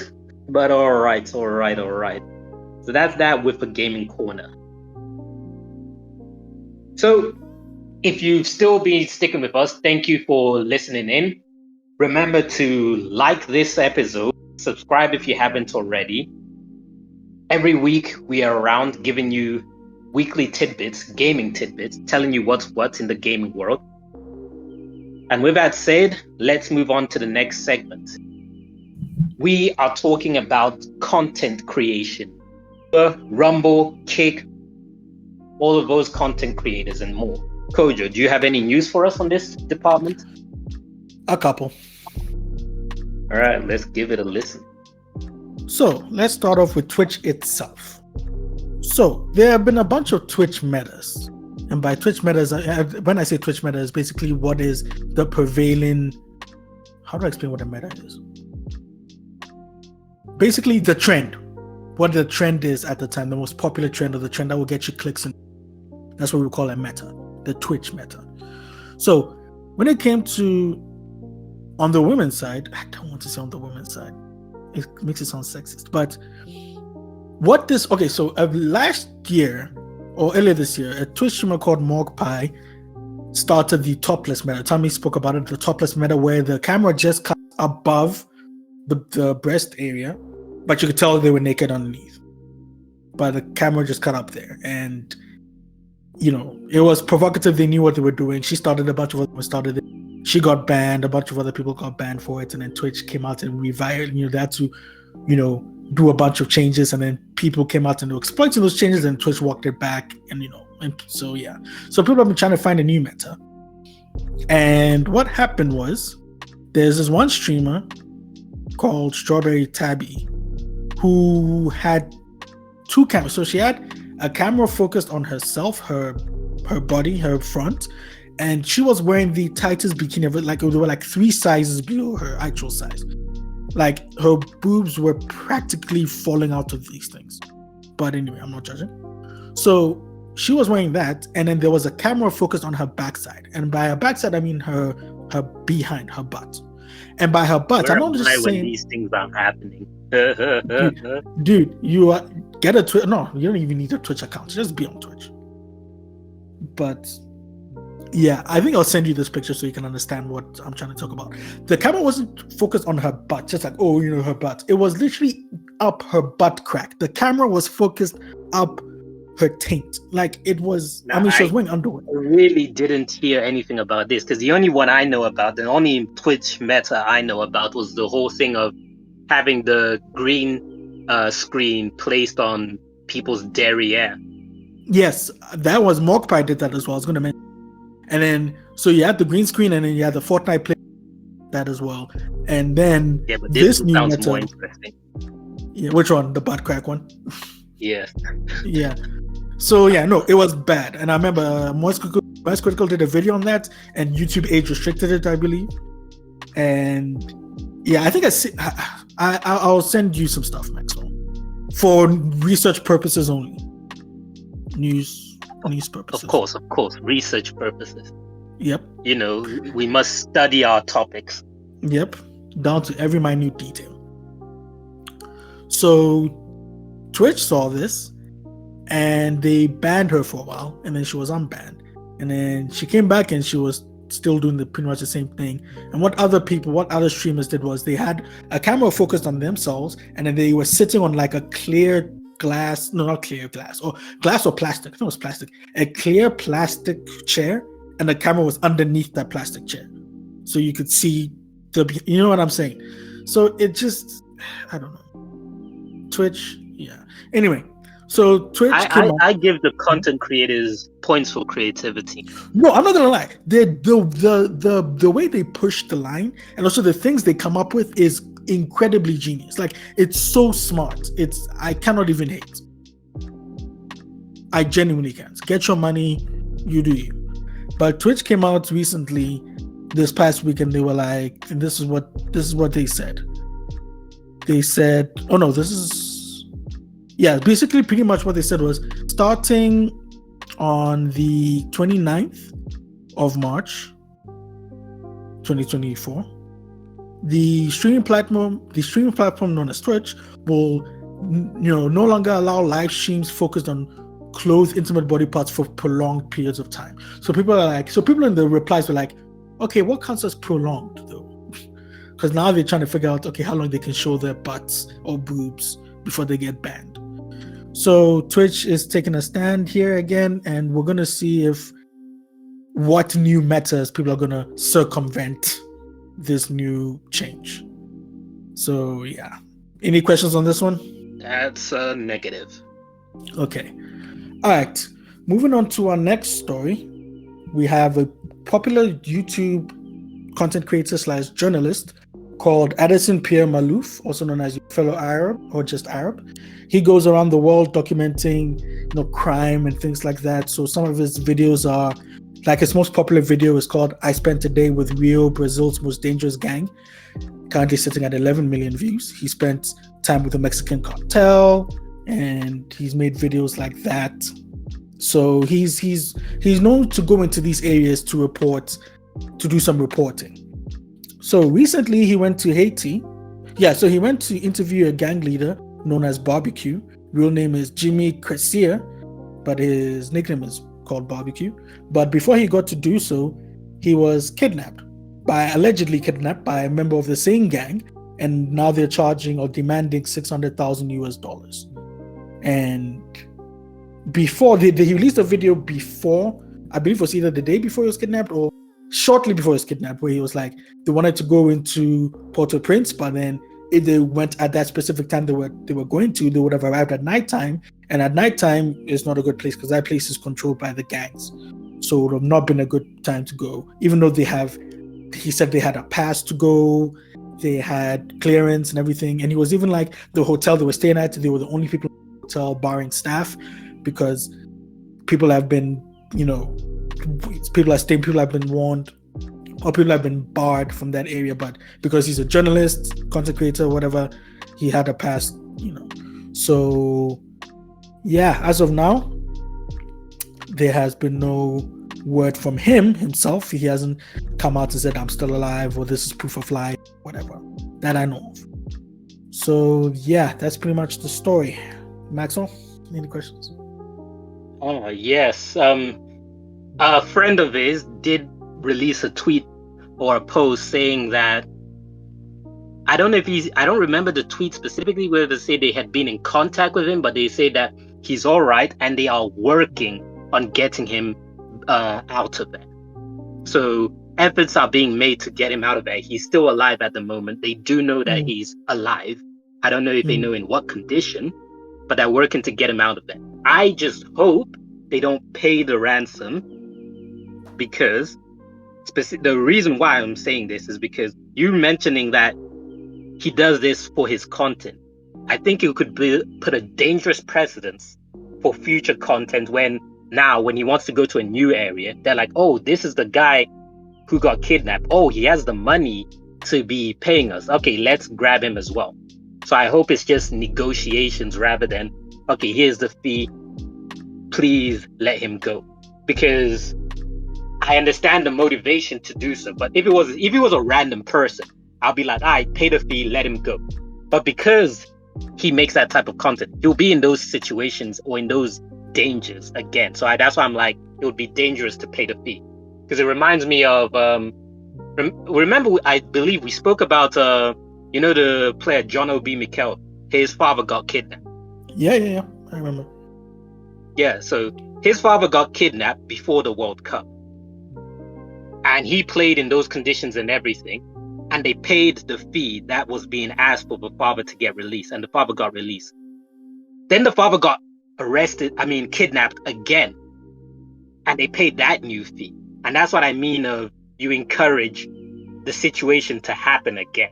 But all right. So that's that with the gaming corner. So if you've still been sticking with us, thank you for listening in. Remember to like this episode, subscribe if you haven't already. Every week we are around giving you weekly tidbits, gaming tidbits, telling you what's in the gaming world. And with that said, let's move on to the next segment. We are talking about content creation. Rumble, Kick, all of those content creators and more. Kojo, do you have any news for us on this department? A couple. All right, let's give it a listen. So let's start off with Twitch itself. So there have been a bunch of Twitch metas. And by Twitch metas, when I say Twitch meta, is basically what is the prevailing... How do I explain what a meta is? basically the trend. What the trend is at the time, the most popular trend, or the trend that will get you clicks, and that's what we call a meta, the Twitch meta. So when it came to on the women's side, I don't want to say on the women's side, it makes it sound sexist, but what this, okay, so last year or earlier this year, a Twitch streamer called Morgpie started the topless meta. Tommy spoke about it, the topless meta, where the camera just cut above the breast area, but you could tell they were naked underneath. But the camera just cut up there, and you know, it was provocative. They knew what they were doing. She started, a bunch of other people started it. She got banned. A bunch of other people got banned for it, and then Twitch came out and revived. You know, that to, you know, do a bunch of changes, and then people came out and were exploiting those changes, and Twitch walked it back. And you know, and so yeah, so people have been trying to find a new meta. And what happened was, there's this one streamer called Strawberry Tabby who had two cameras. So she had a camera focused on herself, her body, her front, and she was wearing the tightest bikini ever. Like, they were like 3 sizes below her actual size. Like, her boobs were practically falling out of these things. But anyway, I'm not judging. So she was wearing that, and then there was a camera focused on her backside. And by her backside, I mean her behind, her butt. And by her butt, I'm not just saying when these things are happening. dude, you get a Twitch. No, you don't even need a Twitch account. Just be on Twitch. But yeah, I think I'll send you this picture so you can understand what I'm trying to talk about. The camera wasn't focused on her butt, just like, oh, you know, her butt. It was literally up her butt crack. The camera was focused up her taint. Like, it was, I mean, she was wearing underwear. I really didn't hear anything about this, because the only one I know about, the only Twitch meta I know about, was the whole thing of having the green screen placed on people's derriere. Yes, that was Morgpie did that as well. I was going to mention. And then, so you had the green screen, and then you had the Fortnite play that as well. And then but this new sounds more interesting. Yeah, which one? The butt crack one? Yeah. Yeah. So yeah, no, it was bad. And I remember Moist Critical did a video on that, and YouTube age restricted it, I believe. And yeah, I think I'll send you some stuff, Maxwell, for research purposes only. News purposes. Of course, research purposes. Yep. You know, we must study our topics. Yep, down to every minute detail. So Twitch saw this, and they banned her for a while, and then she was unbanned, and then she came back, and she was still doing pretty much the same thing. And what other streamers did was, they had a camera focused on themselves, and then they were sitting on like a clear glass, no, not clear glass, or glass or plastic. I think it was plastic. A clear plastic chair, and the camera was underneath that plastic chair, so you could see you know what I'm saying? So it just, I don't know. Twitch, yeah. Anyway, so Twitch. I give the content creators points for creativity. No, I'm not gonna lie. The way they push the line, and also the things they come up with, is incredibly genius. Like, it's so smart. I cannot even hate. I genuinely can't. Get your money, you do you. But Twitch came out recently, this past week, and they were like, and this is what they said. They said, oh no, basically pretty much what they said was, starting on the 29th of March 2024, the streaming platform known as Twitch will, you know, no longer allow live streams focused on clothed intimate body parts for prolonged periods of time. So people in the replies were like, okay, what counts as prolonged though? Because now they're trying to figure out, okay, how long they can show their butts or boobs before they get banned. So Twitch is taking a stand here again, and we're gonna see what new metas people are gonna circumvent this new change. So yeah, any questions on this one? That's a negative. Okay, all right, moving on to our next story. We have a popular YouTube content creator / journalist called Addison Pierre Malouf, also known as YourFellowArab or just Arab. He goes around the world documenting, you know, crime and things like that. So some of his videos are, like, his most popular video is called "I Spent a Day with Rio, Brazil's Most Dangerous Gang." currently sitting at 11 million views. He spent time with the Mexican cartel, and he's made videos like that. So he's known to go into these areas to do some reporting. So recently he went to Haiti. Yeah, so he went to interview a gang leader known as Barbecue. Real name is Jimmy Cressier, but his nickname is called Barbecue. But before he got to do so, he was allegedly kidnapped by a member of the same gang, and now they're charging or demanding $600,000. And before they released a video before, I believe it was either the day before he was kidnapped or shortly before he was kidnapped, where he was like, they wanted to go into Port-au-Prince, but then if they went at that specific time they were going to, they would have arrived at nighttime, and at nighttime is not a good place because that place is controlled by the gangs. So it would have not been a good time to go, even though he said they had a pass to go, they had clearance and everything. And he was even like, the hotel they were staying at, they were the only people in the hotel barring staff, because people have been, people have been warned, or people have been barred from that area, but because he's a journalist, content creator, whatever, he had a pass, So yeah, as of now, there has been no word from himself. He hasn't come out and said, I'm still alive, or this is proof of life, whatever, that I know of. So yeah, that's pretty much the story. Maxwell, any questions? Oh, yes. A friend of his did release a tweet or a post saying that, I don't remember the tweet specifically where they say they had been in contact with him, but they say that he's all right and they are working on getting him out of there. So efforts are being made to get him out of there. He's still alive at the moment. They do know that he's alive. I don't know if they know in what condition, but they're working to get him out of there. I just hope they don't pay the ransom, because the reason why I'm saying this is because you mentioning that he does this for his content. I think it could put a dangerous precedence for future content when he wants to go to a new area, they're like, oh, this is the guy who got kidnapped. Oh, he has the money to be paying us. Okay, let's grab him as well. So I hope it's just negotiations rather than, okay, here's the fee, please let him go. Because I understand the motivation to do so, but if it was a random person, I'll be like, all right, pay the fee, let him go. But because he makes that type of content, he'll be in those situations or in those dangers again. So that's why I'm like, it would be dangerous to pay the fee. Because it reminds me of, remember, I believe we spoke about, the player John O.B. Mikel. His father got kidnapped. Yeah, I remember. Yeah, so his father got kidnapped before the World Cup. And he played in those conditions and everything. And they paid the fee that was being asked for the father to get released. And the father got released. Then the father got kidnapped again. And they paid that new fee. And that's what I mean of you encourage the situation to happen again.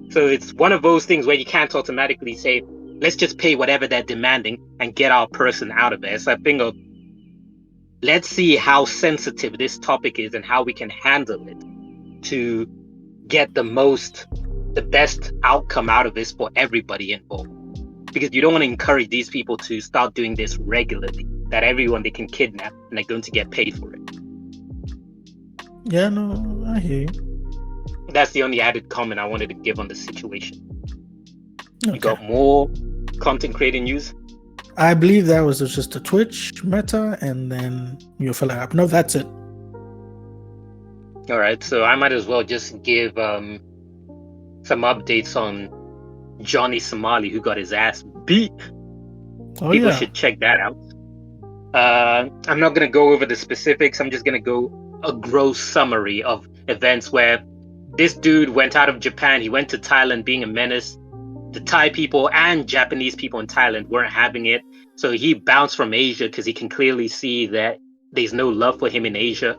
So it's one of those things where you can't automatically say, let's just pay whatever they're demanding and get our person out of there. So I think of, let's see how sensitive this topic is and how we can handle it to get the best outcome out of this for everybody involved. Because you don't want to encourage these people to start doing this regularly, that everyone they can kidnap and they're going to get paid for it. Yeah, no, I hear you. That's the only added comment I wanted to give on the situation. Okay. You got more content creating news? I believe that was just a Twitch, Meta, and then YourFellowArab. No, that's it. All right, so I might as well just give some updates on Johnny Somali, who got his ass beat. People should check that out. I'm not going to go over the specifics. I'm just going to go a gross summary of events where this dude went out of Japan. He went to Thailand being a menace. The Thai people and Japanese people in Thailand weren't having it. So he bounced from Asia because he can clearly see that there's no love for him in Asia.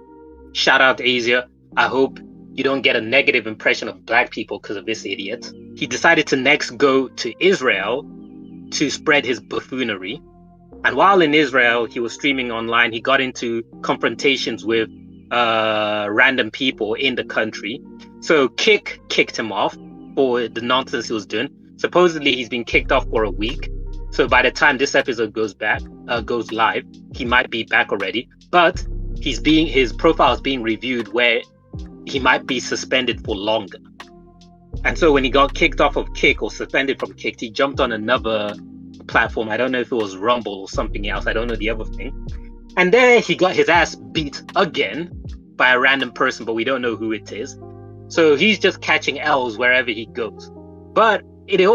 Shout out to Asia. I hope you don't get a negative impression of black people because of this idiot. He decided to next go to Israel to spread his buffoonery. And while in Israel, he was streaming online. He got into confrontations with random people in the country. So kicked him off. for the nonsense he was doing. Supposedly he's been kicked off for a week. So by the time this episode goes live, he might be back already. But his profile is being reviewed where he might be suspended for longer. And so when he got kicked off of Kick or suspended from Kick, he jumped on another platform. I don't know if it was Rumble or something else. I don't know the other thing. And there he got his ass beat again by a random person, but we don't know who it is. So he's just catching L's wherever he goes. But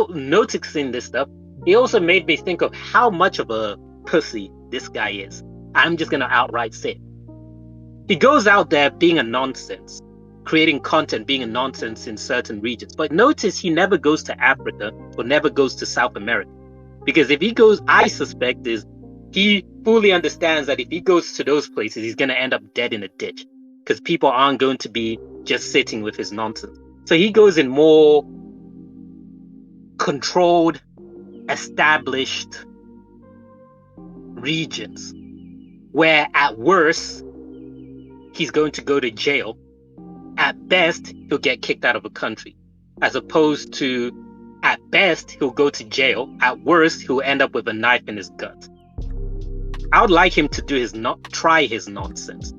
noticing this stuff, it also made me think of how much of a pussy this guy is. I'm just going to outright say it. He goes out there being a nonsense, creating content, being a nonsense in certain regions. But notice he never goes to Africa or never goes to South America. Because if he goes, I suspect he fully understands that if he goes to those places, he's going to end up dead in a ditch. Because people aren't going to be just sitting with his nonsense. So he goes in more controlled, established regions where at worst he's going to go to jail. At best he'll get kicked out of a country, as opposed to at best he'll go to jail, at worst he'll end up with a knife in his gut. I would like him to try his nonsense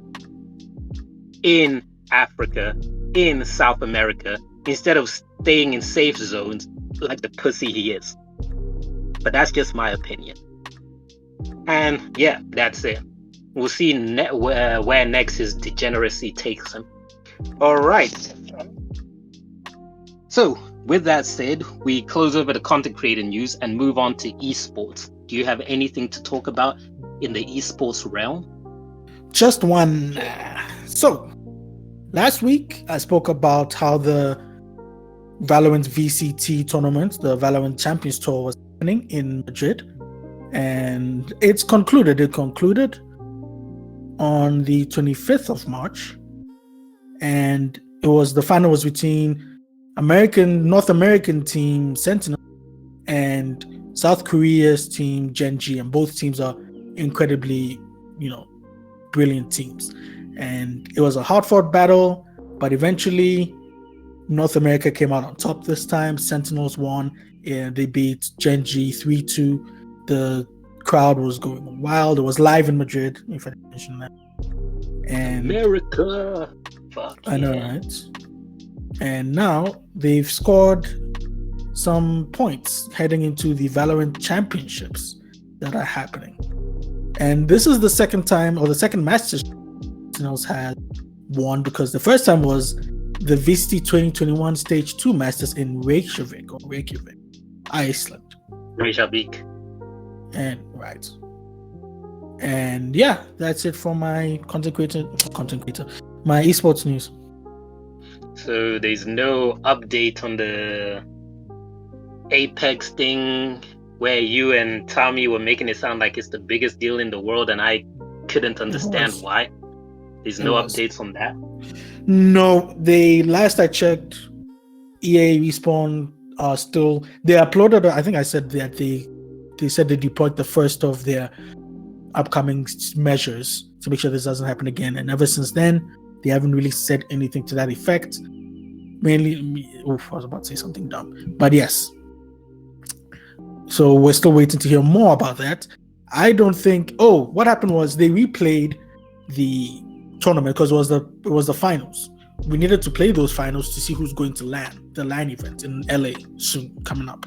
in Africa, in South America, instead of staying in safe zones like the pussy he is. But that's just my opinion. And yeah, that's it. We'll see where next his degeneracy takes him. All right. So, with that said, we close over the content creator news and move on to esports. Do you have anything to talk about in the esports realm? Just one. So, last week I spoke about how the Valorant VCT tournament, the Valorant Champions Tour, was happening in Madrid. And it's concluded. It concluded on the 25th of March. And the final was between North American team Sentinel and South Korea's team Gen G. And both teams are incredibly, brilliant teams. And it was a hard-fought battle, but eventually North America came out on top this time. Sentinels won, and they beat Gen G 3-2. The crowd was going wild. It was live in Madrid, if I didn't mention that. And America! Fuck I know, right? And now they've scored some points heading into the Valorant Championships that are happening. And this is the second time, or the second Masters Sentinels had won, because the first time was the VCT 2021 Stage 2 Masters in Reykjavik, Iceland. Reykjavik. And yeah, that's it for my content creator, my esports news. So there's no update on the Apex thing where you and Tommy were making it sound like it's the biggest deal in the world, and I couldn't understand why. There's no updates on that. No, last I checked, EA Respawn are still. They uploaded. I think I said that they said they deployed the first of their upcoming measures to make sure this doesn't happen again. And ever since then, they haven't really said anything to that effect. Mainly, I was about to say something dumb, but yes. So we're still waiting to hear more about that. I don't think. Oh, what happened was they replayed the tournament because it was the finals. We needed to play those finals to see who's going to LAN, the LAN event in LA soon coming up.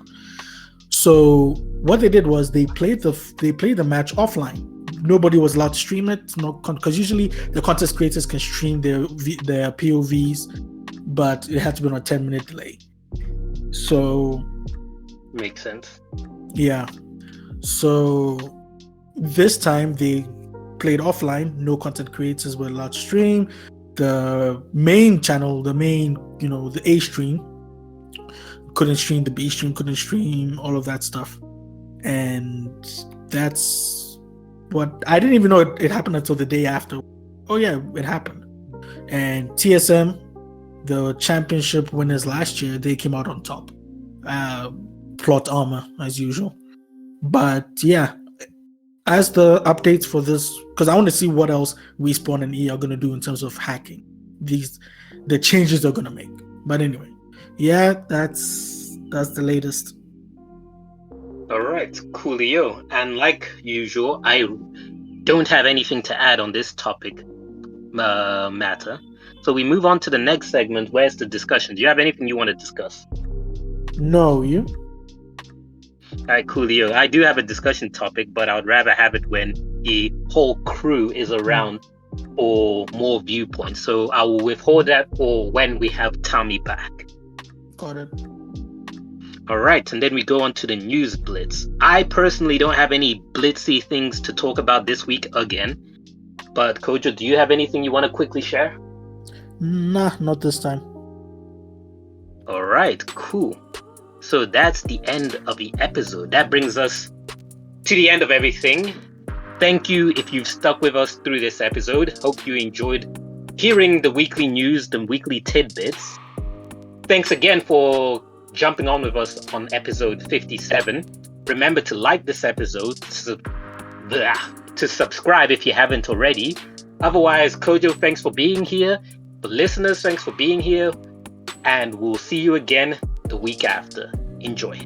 So what they did was they played the match offline. Nobody was allowed to stream it, because usually the content creators can stream their POVs, but it had to be on a 10-minute delay. So makes sense. Yeah. So this time they played offline. No content creators were allowed to stream. The main channel, the A stream couldn't stream, the B stream couldn't stream, all of that stuff. And that's what I didn't even know it happened until the day after. Oh yeah, it happened. And TSM, the championship winners last year, they came out on top. Plot armor as usual. But yeah, as the updates for this, because I want to see what else Respawn and EA are going to do in terms of hacking, the changes they're going to make. But anyway, Yeah, that's the latest. All right, coolio. And like usual, I don't have anything to add on this topic matter. So we move on to the next segment. Where's the discussion? Do you have anything you want to discuss? No, you? All right, coolio. I do have a discussion topic, but I would rather have it when the whole crew is around for more viewpoints. So I will withhold that for when we have Tommy back. Got it. All right, and then we go on to the news blitz. I personally don't have any blitzy things to talk about this week again. But Kojo, do you have anything you want to quickly share? Nah, not this time. All right, cool. So that's the end of the episode. That brings us to the end of everything. Thank you if you've stuck with us through this episode. Hope you enjoyed hearing the weekly news, the weekly tidbits. Thanks again for jumping on with us on episode 57. Remember to like this episode, to subscribe if you haven't already. Otherwise, Kojo, thanks for being here. The listeners, thanks for being here. And we'll see you again the week after. Enjoy.